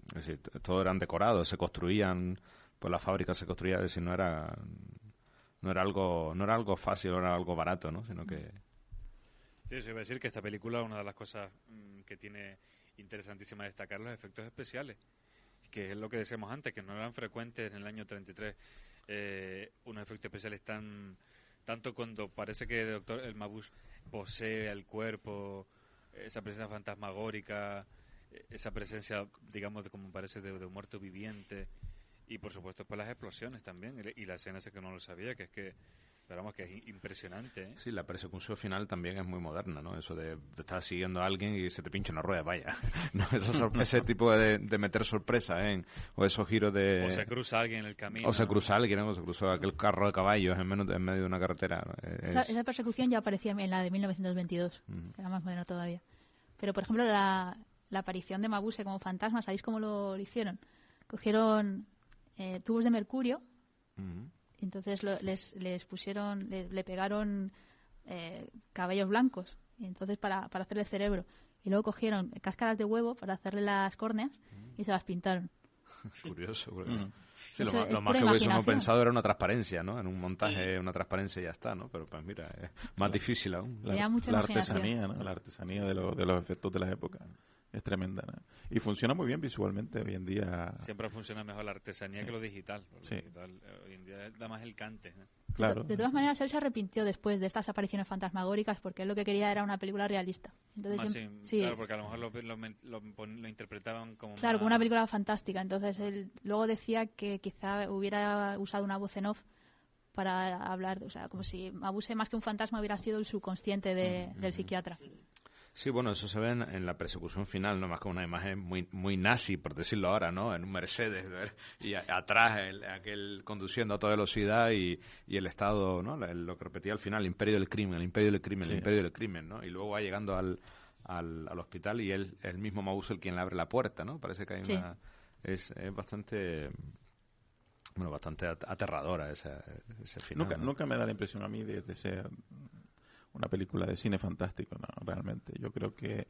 Es decir, todo eran decorados, se construían, pues la fábrica se construía, es decir, no era algo fácil, no era algo barato, ¿no? Sino que... Sí, eso iba a decir que esta película, una de las cosas que tiene interesantísima destacar, los efectos especiales, que es lo que decíamos antes, que no eran frecuentes en el año 33 unos efectos especiales tanto cuando parece que el Mabuse posee el cuerpo, esa presencia fantasmagórica, esa presencia, digamos, como parece de un muerto viviente, y por supuesto pues las explosiones también, y la escena esa que no lo sabía, que es que esperamos que es impresionante, ¿eh? Sí, la persecución final también es muy moderna, ¿no? Eso de estar siguiendo a alguien y se te pincha una rueda, vaya. ¿No? Ese tipo de meter sorpresa, o esos giros de... O se cruza alguien en el camino. O se cruza alguien, ¿no? O se cruzó aquel carro de caballos en medio de una carretera, ¿no? Esa persecución ya aparecía en la de 1922, que era más moderna todavía. Pero, por ejemplo, la aparición de Mabuse como fantasma, ¿sabéis cómo lo hicieron? Cogieron tubos de mercurio. Entonces les pusieron, le pegaron cabellos blancos, y entonces para hacerle el cerebro. Y luego cogieron cáscaras de huevo para hacerle las córneas y se las pintaron. Curioso. Sí, lo más que hubiésemos pensado era una transparencia, ¿no? En un montaje, una transparencia y ya está, ¿no? Pero pues mira, es más difícil aún. La artesanía, ¿no? La artesanía de los efectos de la época es tremenda, ¿no? Y funciona muy bien visualmente hoy en día. Siempre funciona mejor la artesanía que lo digital. Sí. Lo digital hoy en día da más el cante, ¿no? Claro. De todas maneras, él se arrepintió después de estas apariciones fantasmagóricas porque él lo que quería era una película realista. Entonces, claro, porque a lo mejor lo interpretaban como... Claro, como una película fantástica. Entonces él luego decía que quizá hubiera usado una voz en off para hablar, o sea, como si Mabuse más que un fantasma hubiera sido el subconsciente del psiquiatra. Sí, bueno, eso se ve en la persecución final, ¿no? Más que una imagen muy nazi, por decirlo ahora, ¿no? En un Mercedes, ¿ver? Y atrás aquel conduciendo a toda velocidad y el Estado, ¿no? Lo que repetía al final, el imperio del crimen, el imperio del crimen, el imperio del crimen, ¿no? Y luego va llegando al hospital y él mismo Mabuse el quien le abre la puerta, ¿no? Parece que hay una... Es bastante... Bueno, bastante aterradora ese final. Nunca me da la impresión a mí de ser una película de cine fantástico, no, realmente. Yo creo que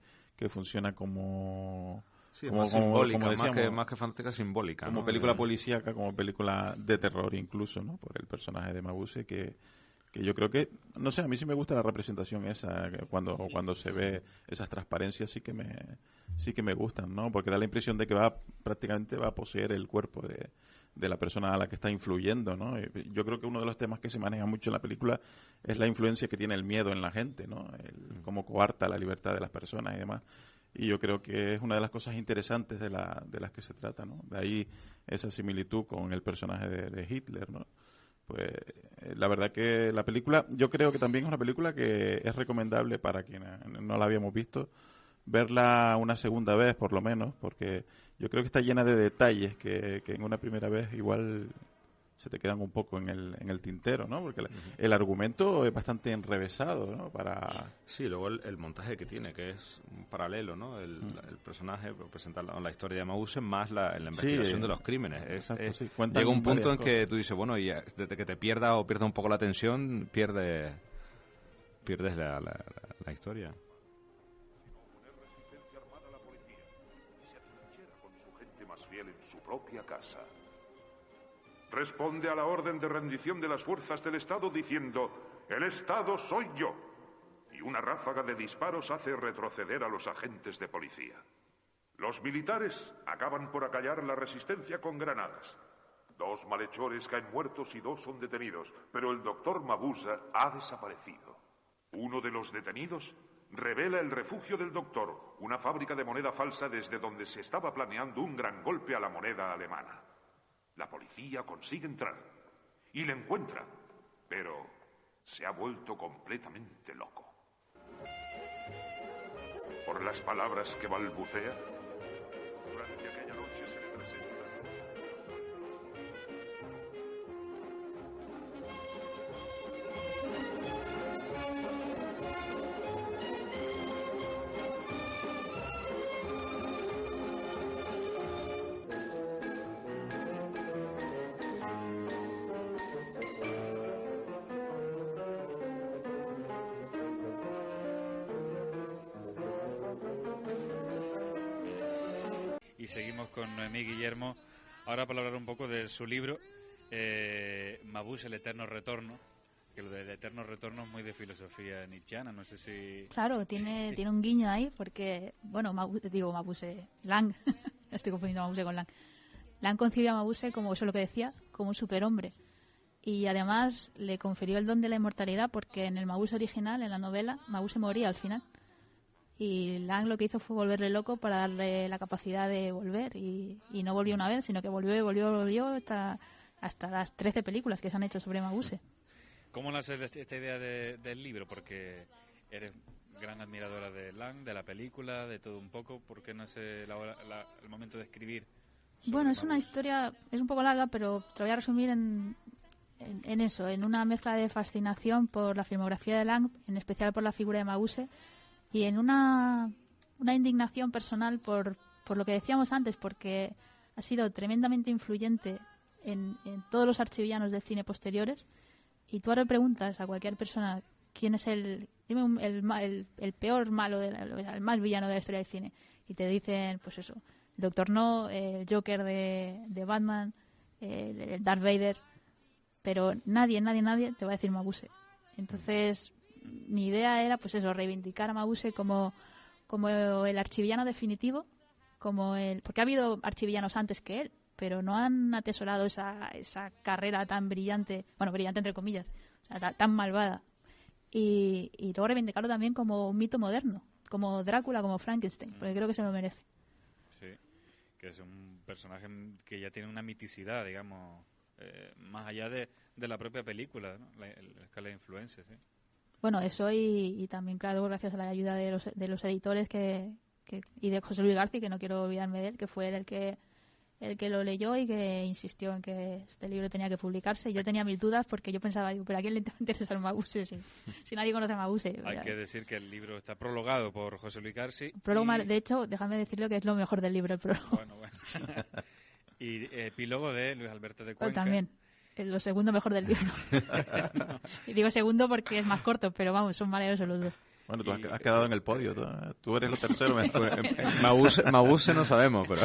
funciona como... Sí, como simbólica, como decíamos, más que fantástica, simbólica. Como ¿no? película policíaca, como película de terror incluso, ¿no? Por el personaje de Mabuse, que yo creo que... No sé, a mí sí me gusta la representación esa, cuando se ve esas transparencias, sí que me gustan, ¿no? Porque da la impresión de que prácticamente va a poseer el cuerpo de la persona a la que está influyendo, ¿no? Yo creo que uno de los temas que se maneja mucho en la película es la influencia que tiene el miedo en la gente, ¿no? Cómo coarta la libertad de las personas y demás. Y yo creo que es una de las cosas interesantes de las que se trata, ¿no? De ahí esa similitud con el personaje de Hitler, ¿no? Pues la verdad que la película, yo creo que también es una película que es recomendable para quienes no la habíamos visto, verla una segunda vez por lo menos, porque yo creo que está llena de detalles que en una primera vez igual se te quedan un poco en el tintero, ¿no? Porque el argumento es bastante enrevesado, ¿no? Sí, luego el montaje que tiene, que es un paralelo, ¿no? El personaje presenta la historia de Mauser más la investigación de los crímenes. Exacto, sí. Llega un punto en cosas. que tú dices, bueno, y desde que te pierdas o pierdas un poco la atención, pierdes la historia. Más fiel en su propia casa. Responde a la orden de rendición de las fuerzas del Estado diciendo: el Estado soy yo. Y una ráfaga de disparos hace retroceder a los agentes de policía. Los militares acaban por acallar la resistencia con granadas. 2 malhechores caen muertos y 2 son detenidos, pero el doctor Mabuse ha desaparecido. Uno de los detenidos revela el refugio del doctor, una fábrica de moneda falsa desde donde se estaba planeando un gran golpe a la moneda alemana. La policía consigue entrar y le encuentra, pero se ha vuelto completamente loco. Por las palabras que balbucea, durante aquella noche se le presenta. Y seguimos con Noemí Guillermo, ahora para hablar un poco de su libro, Mabuse, el eterno retorno, que lo del eterno retorno es muy de filosofía nietzscheana, no sé si... Claro, tiene un guiño ahí, porque, bueno, Mabuse, Lang, estoy confundiendo a Mabuse con Lang. Lang concibió a Mabuse como, eso es lo que decía, como un superhombre. Y además le confirió el don de la inmortalidad, porque en el Mabuse original, en la novela, Mabuse moría al final. Y Lang lo que hizo fue volverle loco para darle la capacidad de volver. Y no volvió una vez, sino que volvió hasta las 13 películas que se han hecho sobre Mabuse. ¿Cómo nace esta idea del libro? Porque eres gran admiradora de Lang, de la película, de todo un poco. ¿Por qué nace el momento de escribir? Bueno, es una historia, es un poco larga, pero te lo voy a resumir en eso, en una mezcla de fascinación por la filmografía de Lang, en especial por la figura de Mabuse, y en una indignación personal por lo que decíamos antes, porque ha sido tremendamente influyente en todos los archivillanos del cine posteriores. Y tú ahora preguntas a cualquier persona quién es el peor malo, el más villano de la historia del cine, y te dicen, pues eso, el Doctor No, el Joker de Batman, el Darth Vader, pero nadie te va a decir Mabuse. Entonces mi idea era, pues eso, reivindicar a Mabuse como el archivillano definitivo, porque ha habido archivillanos antes que él, pero no han atesorado esa carrera tan brillante, bueno, brillante entre comillas, o sea, tan malvada. Y luego reivindicarlo también como un mito moderno, como Drácula, como Frankenstein, porque creo que se lo merece. Sí, que es un personaje que ya tiene una miticidad, digamos, más allá de la propia película, ¿no? La escala de influencia, sí. Bueno, eso y también, claro, gracias a la ayuda de los editores y de José Luis García, que no quiero olvidarme de él, que fue el que lo leyó y que insistió en que este libro tenía que publicarse. Y yo tenía mis dudas porque yo pensaba, ¿pero a quién le interesa el Mabuse si nadie conoce a Mabuse? Hay que decir que el libro está prologado por José Luis García. De hecho, déjame decirlo que es lo mejor del libro, el prólogo. Bueno. Y epílogo de Luis Alberto de Cuenca. También. Lo segundo mejor del libro. Y digo segundo porque es más corto, pero vamos, son maravillosos los dos. Bueno, tú has quedado en el podio. Tú eres lo tercero. Mabuse no sabemos, pero...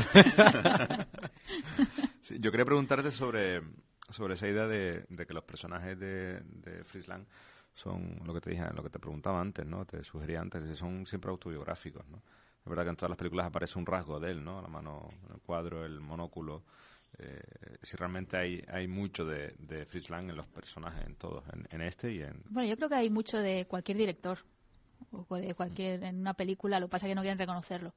Sí, yo quería preguntarte sobre esa idea de que los personajes de Fritz Lang son lo que te dije, lo que te preguntaba antes, ¿no? Te sugería antes, que son siempre autobiográficos, ¿no? Es verdad que en todas las películas aparece un rasgo de él, ¿no? La mano en el cuadro, el monóculo. Si realmente hay mucho de Fritz Lang en los personajes, en todos, en este y en... Bueno, yo creo que hay mucho de cualquier director o de en una película, lo que pasa es que no quieren reconocerlo.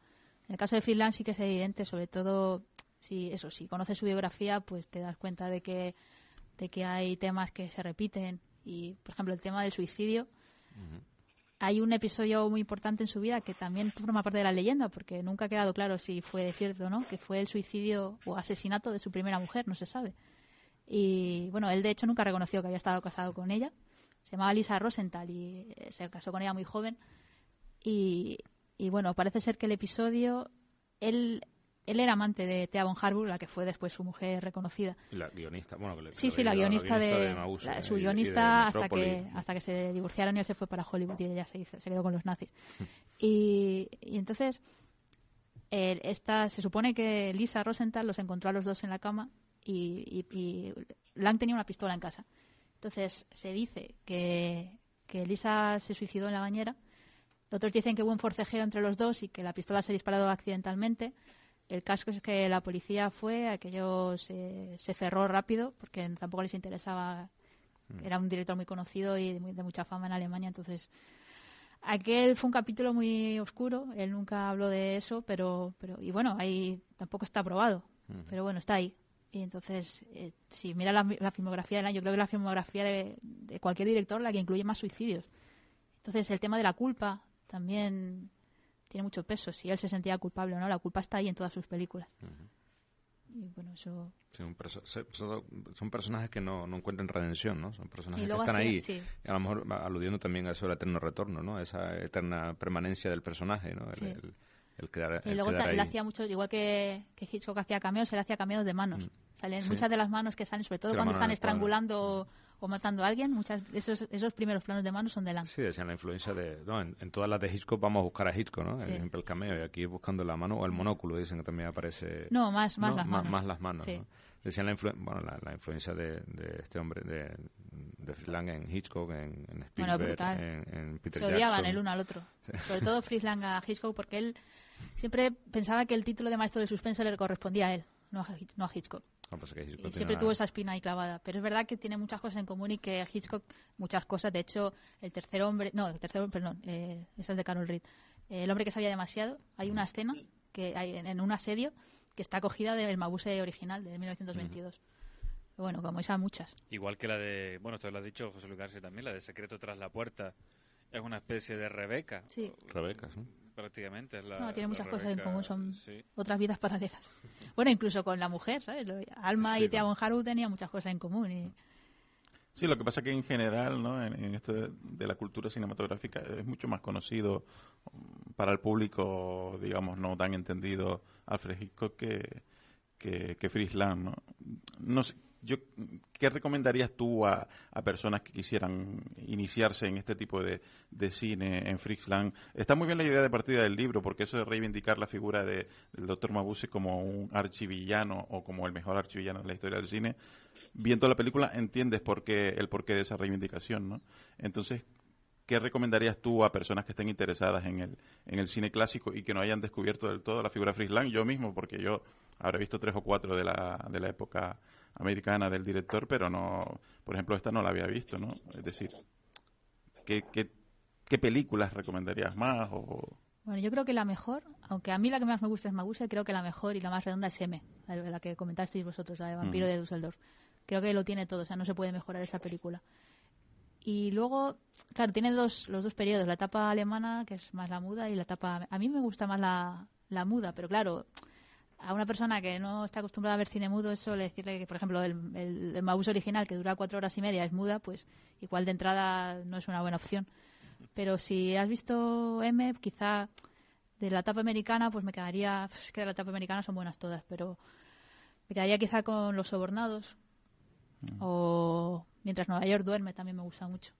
En el caso de Fritz Lang sí que es evidente, sobre todo si conoces su biografía, pues te das cuenta de que hay temas que se repiten y, por ejemplo, el tema del suicidio. Uh-huh. Hay un episodio muy importante en su vida que también forma parte de la leyenda, porque nunca ha quedado claro si fue cierto o no, que fue el suicidio o asesinato de su primera mujer, no se sabe. Y bueno, él de hecho nunca reconoció que había estado casado con ella. Se llamaba Lisa Rosenthal y se casó con ella muy joven. Y bueno, parece ser que el episodio, él era amante de Thea von Harburg, la que fue después su mujer reconocida. Y la guionista, bueno, la guionista de Mabuse, su guionista de hasta que se divorciaron y él se fue para Hollywood y ella se quedó con los nazis. y entonces se supone que Lisa Rosenthal los encontró a los dos en la cama y Lang tenía una pistola en casa. Entonces se dice que Lisa se suicidó en la bañera. Otros dicen que hubo un forcejeo entre los dos y que la pistola se disparó accidentalmente. El caso es que la policía aquello se cerró rápido porque tampoco les interesaba. Era un director muy conocido y de mucha fama en Alemania. Entonces, aquel fue un capítulo muy oscuro. Él nunca habló de eso, pero y bueno, ahí tampoco está probado. Pero bueno, está ahí. Y entonces, si mira la filmografía de Lang, yo creo que la filmografía de cualquier director la que incluye más suicidios. Entonces, el tema de la culpa también tiene mucho peso. Si él se sentía culpable o no, la culpa está ahí en todas sus películas. Y bueno, eso... Sí, son personajes que no encuentran redención, ¿no? Son personajes que luego están ahí, sí. a lo mejor aludiendo también a eso del eterno retorno, ¿no? Esa eterna permanencia del personaje, ¿no? Sí. El quedar, y luego él él hacía muchos, igual que Hitchcock hacía cameos, él hacía cameos de manos. Salen Sí. muchas de las manos que salen, sobre todo Sí, cuando la mano están en el cuadro. estrangulando o matando a alguien, esos primeros planos de manos son de Lang. Sí, decían la influencia de... No, en todas las de Hitchcock vamos a buscar a Hitchcock, ¿no? Sí. Siempre el cameo, y aquí buscando la mano o el monóculo, dicen que también aparece... No, más las manos. Más las manos, Sí. ¿no? Decían la influencia de este hombre, de Fritz Lang en Hitchcock, en Bueno, Spielberg, brutal. en Peter Se odiaban Jackson. el uno al otro. Sobre todo Fritz Lang a Hitchcock, porque él siempre pensaba que el título de maestro del suspense le correspondía a él, no a Hitchcock. No, pues que Hitchcock Y tiene siempre una- tuvo esa espina ahí clavada. Pero es verdad que tiene muchas cosas en común y que Hitchcock, muchas cosas. De hecho, ese es de Carol Reed. El hombre que sabía demasiado. Hay una escena que hay en un asedio que está cogida del Mabuse original de 1922. Bueno, como esas muchas. Igual que la de, bueno, esto lo has dicho José Luis García también, la de Secreto tras la puerta. Es una especie de Rebeca. Sí. Rebeca, ¿sí? Prácticamente. Es la, No, tiene muchas la cosas en Rebeca, común, son sí. otras vidas paralelas. Bueno, incluso con la mujer, ¿sabes? Alma Sí, y Thea von Harburg tenían muchas cosas en común. Y... Sí, lo que pasa es que en general, ¿no? En esto de la cultura cinematográfica es mucho más conocido para el público, digamos, no tan entendido Alfred Hitchcock que Fritz Lang, ¿no? No sé, ¿qué recomendarías tú a personas que quisieran iniciarse en este tipo de cine, en Fritz Lang? Está muy bien la idea de partida del libro, porque eso de reivindicar la figura del Dr. Mabuse como un archivillano o como el mejor archivillano de la historia del cine, viendo la película entiendes el porqué de esa reivindicación, ¿no? Entonces, ¿qué recomendarías tú a personas que estén interesadas en el cine clásico y que no hayan descubierto del todo la figura de Fritz Lang? Yo mismo, porque yo habré visto 3 o 4 de la época americana del director, pero no, por ejemplo, esta no la había visto, ¿no? Es decir, ¿qué películas recomendarías más? Bueno, yo creo que la mejor, aunque a mí la que más me gusta es Mabuse, creo que la mejor y la más redonda es M, la que comentasteis vosotros, la de Vampiro de Düsseldorf. Creo que lo tiene todo, o sea, no se puede mejorar esa película. Y luego, claro, tiene los dos periodos, la etapa alemana, que es más la muda, y la etapa... A mí me gusta más la muda, pero claro, a una persona que no está acostumbrada a ver cine mudo, eso decirle que, por ejemplo, el Mabuse original, que dura 4 horas y media, es muda, pues igual de entrada no es una buena opción. Pero si has visto M, quizá de la etapa americana, pues me quedaría... Es que de la etapa americana son buenas todas, pero me quedaría quizá con Los Sobornados, o Mientras Nueva York duerme, también me gusta mucho.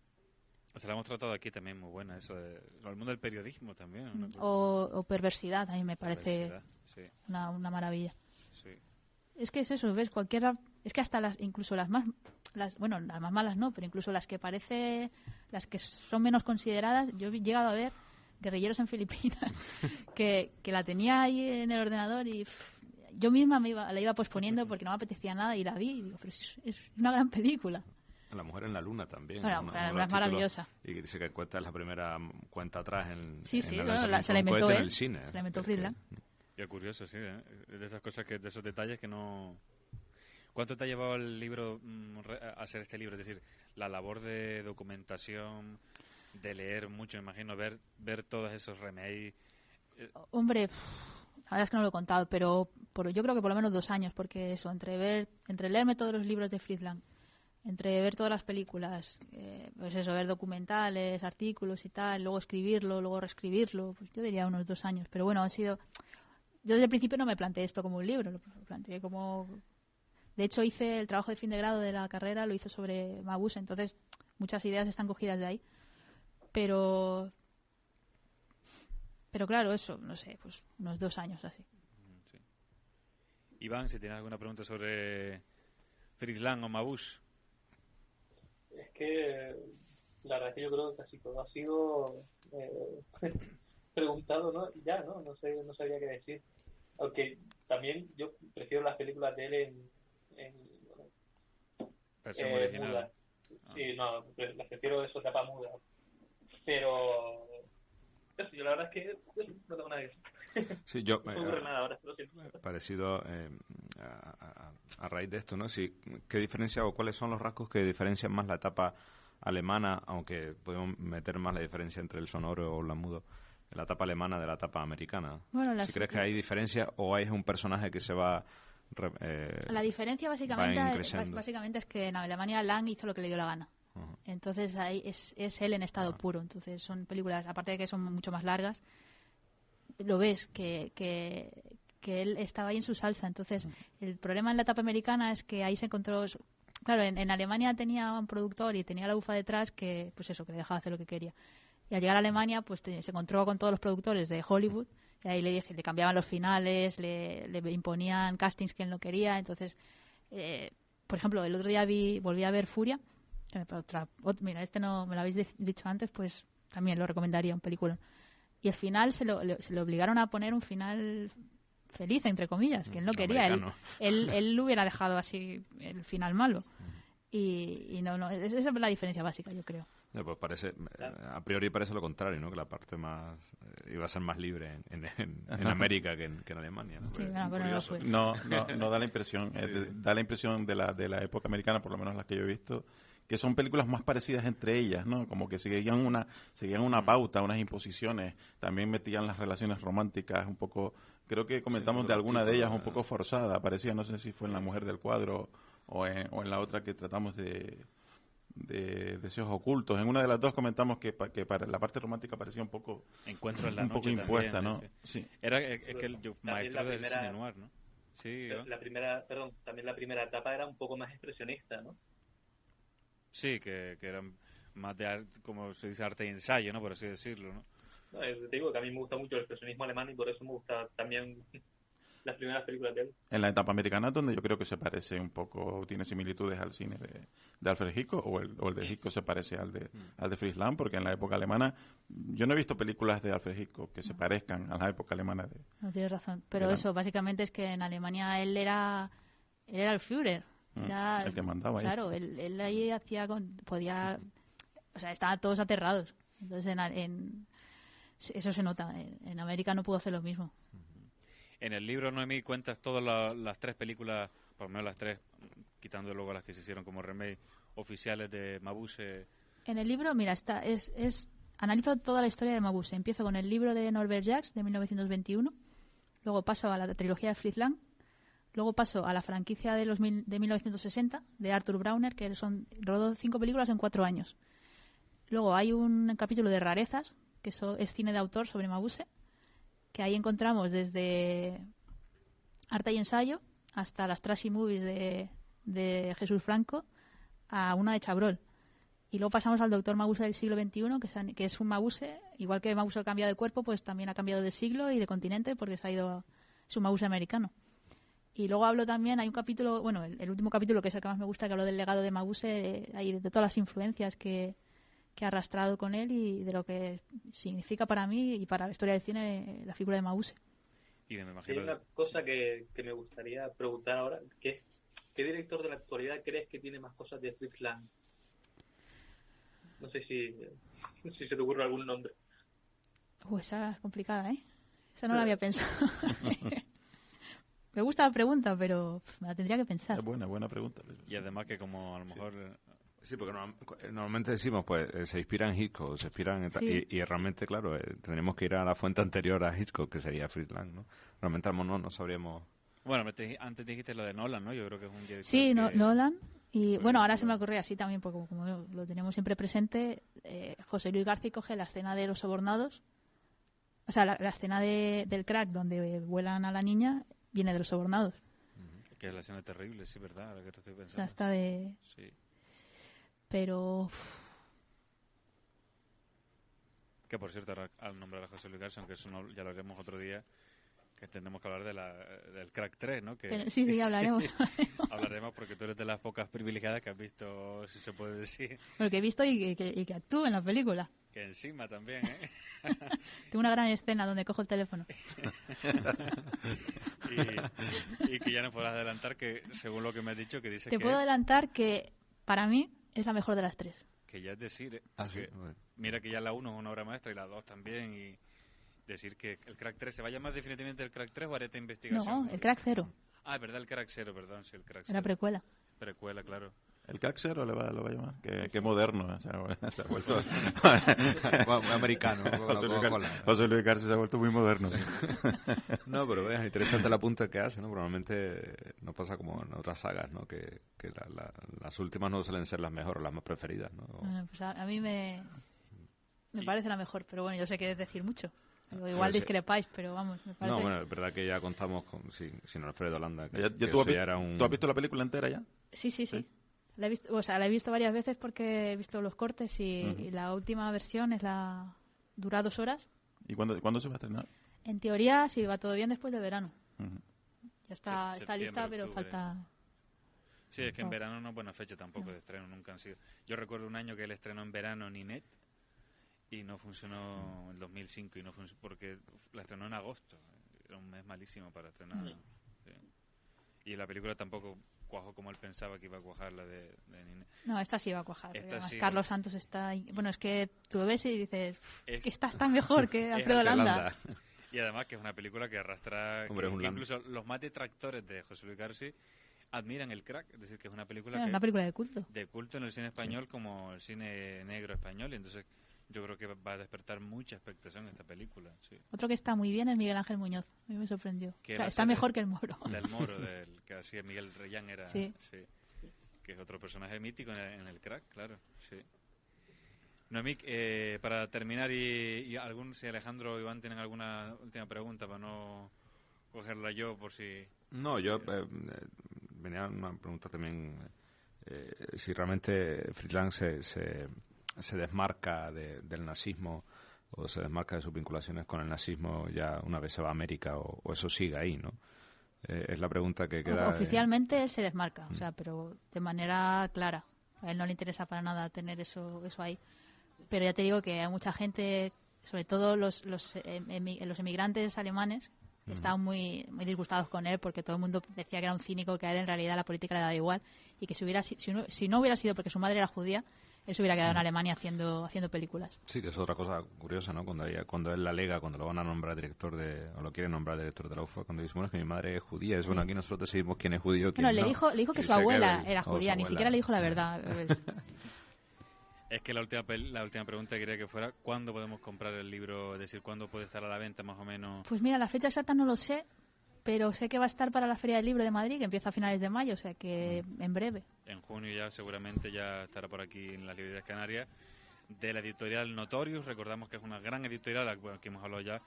Se la hemos tratado aquí también, muy buena, eso de... El mundo del periodismo también. ¿No? O Perversidad, a mí me parece Perversidad, sí, una maravilla. sí. Es que es eso, ¿ves? Es que hasta incluso las más malas no, pero incluso las que son menos consideradas, yo he llegado a ver Guerrilleros en Filipinas, que la tenía ahí en el ordenador y yo misma la iba posponiendo porque no me apetecía nada y la vi y digo, pero es una gran película. La mujer en la luna también. Bueno, uno la de luna los es maravillosa. títulos, y que dice que cuenta es la primera cuenta atrás en Sí, el bueno, lanzamiento se la de un inventó cohete en él, el cine. se la inventó Es que- Fritz Lang. Ya curioso, sí, ¿eh? De esas cosas de esos detalles que no... ¿Cuánto te ha llevado el libro a hacer este libro? Es decir, la labor de documentación, de leer mucho, me imagino, ver todos esos remakes. Hombre, La verdad es que no lo he contado, pero yo creo que por lo menos 2 años, porque eso, entre leerme todos los libros de Fritz Lang, entre ver todas las películas, pues eso, ver documentales, artículos y tal, luego escribirlo, luego reescribirlo, pues yo diría unos 2 años. Pero bueno, yo desde el principio no me planteé esto como un libro, lo planteé como... De hecho, hice el trabajo de fin de grado de la carrera, lo hice sobre Mabuse, entonces muchas ideas están cogidas de ahí. Pero claro, eso, no sé, pues unos 2 años así. Sí. Iván, si tienes alguna pregunta sobre Fritz Lang o Mabuse. Es que la verdad es que yo creo que casi todo ha sido preguntado, ¿no? Y ya, ¿no? No sabía qué decir. Aunque también yo prefiero las películas de él en versión original. muda. Sí, no, las prefiero eso, tapa muda. Pero yo la verdad es que no tengo nada que decir. Sí, yo no ocurre nada ahora, lo siento. parecido a raíz de esto, ¿no? Sí, ¿qué diferencia o cuáles son los rasgos que diferencian más la etapa alemana, aunque podemos meter más la diferencia entre el sonoro o el mudo, la etapa alemana de la etapa americana? Bueno, si crees que hay diferencia o hay un personaje que se va la diferencia básicamente es que en Alemania Lang hizo lo que le dio la gana. Uh-huh. Entonces ahí es él en estado puro. Entonces son películas, aparte de que son mucho más largas, lo ves que él estaba ahí en su salsa. Entonces el problema en la etapa americana es que ahí se encontró... Claro, en Alemania tenía un productor y tenía la UFA detrás que, pues eso, que le dejaba hacer lo que quería. Y al llegar a Alemania, pues se encontró con todos los productores de Hollywood. Y ahí le cambiaban los finales, le imponían castings que él no quería. Entonces, por ejemplo, el otro día volví a ver Furia. Mira, no me lo habéis dicho antes, pues también lo recomendaría, un película. Y al final se le obligaron a poner un final feliz, entre comillas, que él no quería. Él lo hubiera dejado así el final malo. Y no, esa es la diferencia básica, yo creo. Pues a priori parece lo contrario, ¿no? Que la parte más iba a ser más libre en América que en Alemania, ¿no? Sí, bueno, no fue. No da la impresión, da la impresión de la época americana, por lo menos las que yo he visto, que son películas más parecidas entre ellas, ¿no? Como que seguían una pauta, unas imposiciones, también metían las relaciones románticas un poco, creo que comentamos de alguna de ellas un poco forzada, parecía, no sé si fue en La mujer del cuadro o en la otra que tratamos de deseos ocultos. En una de las dos comentamos que para la parte romántica parecía un poco Encuentro en la un noche poco impuesta, también, ¿no? Sí. Sí. Era que el maestro del primera- cine noir, ¿no? Sí, También la primera etapa era un poco más expresionista, ¿no? sí, que eran más de como se dice, arte y ensayo, ¿no? Por así decirlo, ¿no? No, te digo que a mí me gusta mucho el expresionismo alemán y por eso me gusta también las primeras películas de él. En la etapa americana, donde yo creo que se parece un poco, tiene similitudes al cine de Alfred Hitchcock, o el de Hitchcock se parece al de Fritz Lang, porque en la época alemana, yo no he visto películas de Alfred Hitchcock que se parezcan a la época alemana de... No tienes razón. Pero eso, básicamente es que en Alemania él era el Führer. el que mandaba ahí. Claro, él ahí podía... O sea, estaban todos aterrados. Entonces eso se nota. En América no pudo hacer lo mismo. En el libro, Noemí, cuentas todas las 3 películas, por lo menos las 3, quitando luego las que se hicieron como remake oficiales de Mabuse. En el libro, mira, analizo toda la historia de Mabuse. Empiezo con el libro de Norbert Jacques de 1921, luego paso a la trilogía de Fritz Lang, luego paso a la franquicia de 1960 de Arthur Brauner, que rodó 5 películas en 4 años. Luego hay un capítulo de rarezas, que es cine de autor sobre Mabuse, que ahí encontramos desde arte y ensayo hasta las trashy movies de Jesús Franco a una de Chabrol. Y luego pasamos al doctor Mabuse del siglo XXI, que es un Mabuse, igual que Mabuse ha cambiado de cuerpo, pues también ha cambiado de siglo y de continente porque es un Mabuse americano. Y luego hablo también, hay un capítulo, bueno, el último capítulo, que es el que más me gusta, que hablo del legado de Mabuse, de todas las influencias que ha arrastrado con él y de lo que significa para mí y para la historia del cine la figura de Mabuse. Y me imagino... Hay una cosa que me gustaría preguntar ahora, que es, ¿qué director de la actualidad crees que tiene más cosas de Fritz Lang? No sé si se te ocurre algún nombre. Esa es complicada, ¿eh? Esa no la había pensado. Me gusta la pregunta, pero me la tendría que pensar. Es buena pregunta. Y además que como a lo mejor Sí, porque normalmente decimos, pues, se inspira en Hitchcock, se inspira en... Sí. Y realmente, claro, tendríamos que ir a la fuente anterior a Hitchcock, que sería Fritz Lang, ¿no? Realmente no sabríamos... Bueno, antes dijiste lo de Nolan, ¿no? Yo creo que es un director Sí, que- Nolan. Y Por bueno, ahora ejemplo. se me ocurre así también, porque como lo tenemos siempre presente, José Luis García coge la escena de los sobornados, o sea, la escena del crack donde vuelan a la niña, viene de los sobornados. Que es la escena terrible, sí, ¿verdad? Ahora que lo estoy O sea, pensando. está de... Sí. Pero... Que por cierto, ahora, al nombrar a José Luis García, aunque eso ya lo haremos otro día, que tendremos que hablar del Crack 3, ¿no? Que sí, hablaremos. hablaremos porque tú eres de las pocas privilegiadas que has visto, si se puede decir, Bueno, que he visto y que actúo en la película. que encima también, ¿eh? Tengo una gran escena donde cojo el teléfono. y que ya nos podrás adelantar que, según lo que me has dicho, que dice Te que, puedo adelantar que para mí es la mejor de las tres. que ya es decir, Sí, porque bueno. mira que ya la 1 es una obra maestra y la 2 también, y decir que el Crack 3 se va a llamar definitivamente el Crack 3 o haré esta investigación. No, el Crack 0. Ah, es verdad, el Crack 0, perdón, sí, el Crack 0. Era precuela. Precuela, claro. El Crack 0 lo va a llamar. Qué moderno. Se ha vuelto... Muy americano, José Luis García se ha vuelto muy moderno. No, pero veas, interesante la punta que hace, ¿no? Probablemente no pasa como en otras sagas, ¿no? Que las últimas no suelen ser las mejores, las más preferidas, ¿no? Bueno, pues a mí me parece la mejor, pero bueno, yo sé que es decir mucho. Pero igual Pues sí. discrepáis, pero vamos, me parece... No, bueno, es verdad que ya contamos sin Alfredo Landa. Que, Ya que tú, eso ya era un... ¿Tú has visto la película entera ya? Sí. La he visto, o sea, la he visto varias veces porque he visto los cortes y la última versión dura 2 horas. ¿Y cuándo se va a estrenar? En teoría, si va todo bien, después de verano. Ujú. Ya está Septiembre, lista, pero octubre. falta... Sí, es que en No. verano no es buena fecha tampoco de estreno, nunca han sido. Yo recuerdo un año que él estrenó en verano Ninette y no funcionó en 2005 y no funcionó porque la estrenó en agosto. Era un mes malísimo para estrenar. Sí. Y la película tampoco cuajó como él pensaba que iba a cuajar la de Ninette. No, esta sí va a cuajar. Esta porque además sí. Carlos Santos está... Bueno, es que tú lo ves y dices... Es Es- que estás tan mejor que Es Alfredo Alfredo Landa. Landa. Y además que es una película que arrastra... Hombre, es un que Landa. incluso los más detractores de José Luis García admiran el Crack. Es decir, que es una película Es que una película de culto. de culto en el cine español como el cine negro español. Y entonces yo creo que va a despertar mucha expectación esta película. Sí. Otro que está muy bien es Miguel Ángel Muñoz. A mí me sorprendió. Que O sea, va a está ser mejor que el Moro. Del Moro, que hacía Miguel Reyán, era... Sí. Que es otro personaje mítico en el Crack, claro. Sí. Noemí, para terminar, si Alejandro o Iván tienen alguna última pregunta para no cogerla yo por si... No, yo venía una pregunta también, si realmente Fritz Lang se desmarca del nazismo o se desmarca de sus vinculaciones con el nazismo ya una vez se va a América o eso sigue ahí, ¿no? Es la pregunta que queda... Oficialmente él se desmarca, o sea, pero de manera clara. A él no le interesa para nada tener eso ahí. Pero ya te digo que hay mucha gente, sobre todo los emigrantes alemanes, estaban muy disgustados con él porque todo el mundo decía que era un cínico, que a él en realidad la política le daba igual y que si no hubiera sido porque su madre era judía, él se hubiera quedado en Alemania haciendo películas. Sí, que es otra cosa curiosa, ¿no? Cuando él la alega, cuando lo van a nombrar director o lo quieren nombrar director de la UFA, cuando dice, bueno, es que mi madre es judía, es bueno, aquí nosotros decidimos quién es judío, quién Bueno, no. le dijo que Y su se abuela queda- era o su judía, ni abuela. siquiera le dijo la verdad. Es que la última pregunta quería que fuera ¿cuándo podemos comprar el libro? Es decir, ¿cuándo puede estar a la venta más o menos? Pues mira, la fecha exacta no lo sé, pero sé que va a estar para la Feria del Libro de Madrid, que empieza a finales de mayo, o sea que en breve. En junio ya seguramente ya estará por aquí en las librerías Canarias, de la editorial Notorious. Recordamos que es una gran editorial, bueno, que hemos hablado ya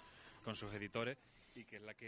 con sus editores y que es la que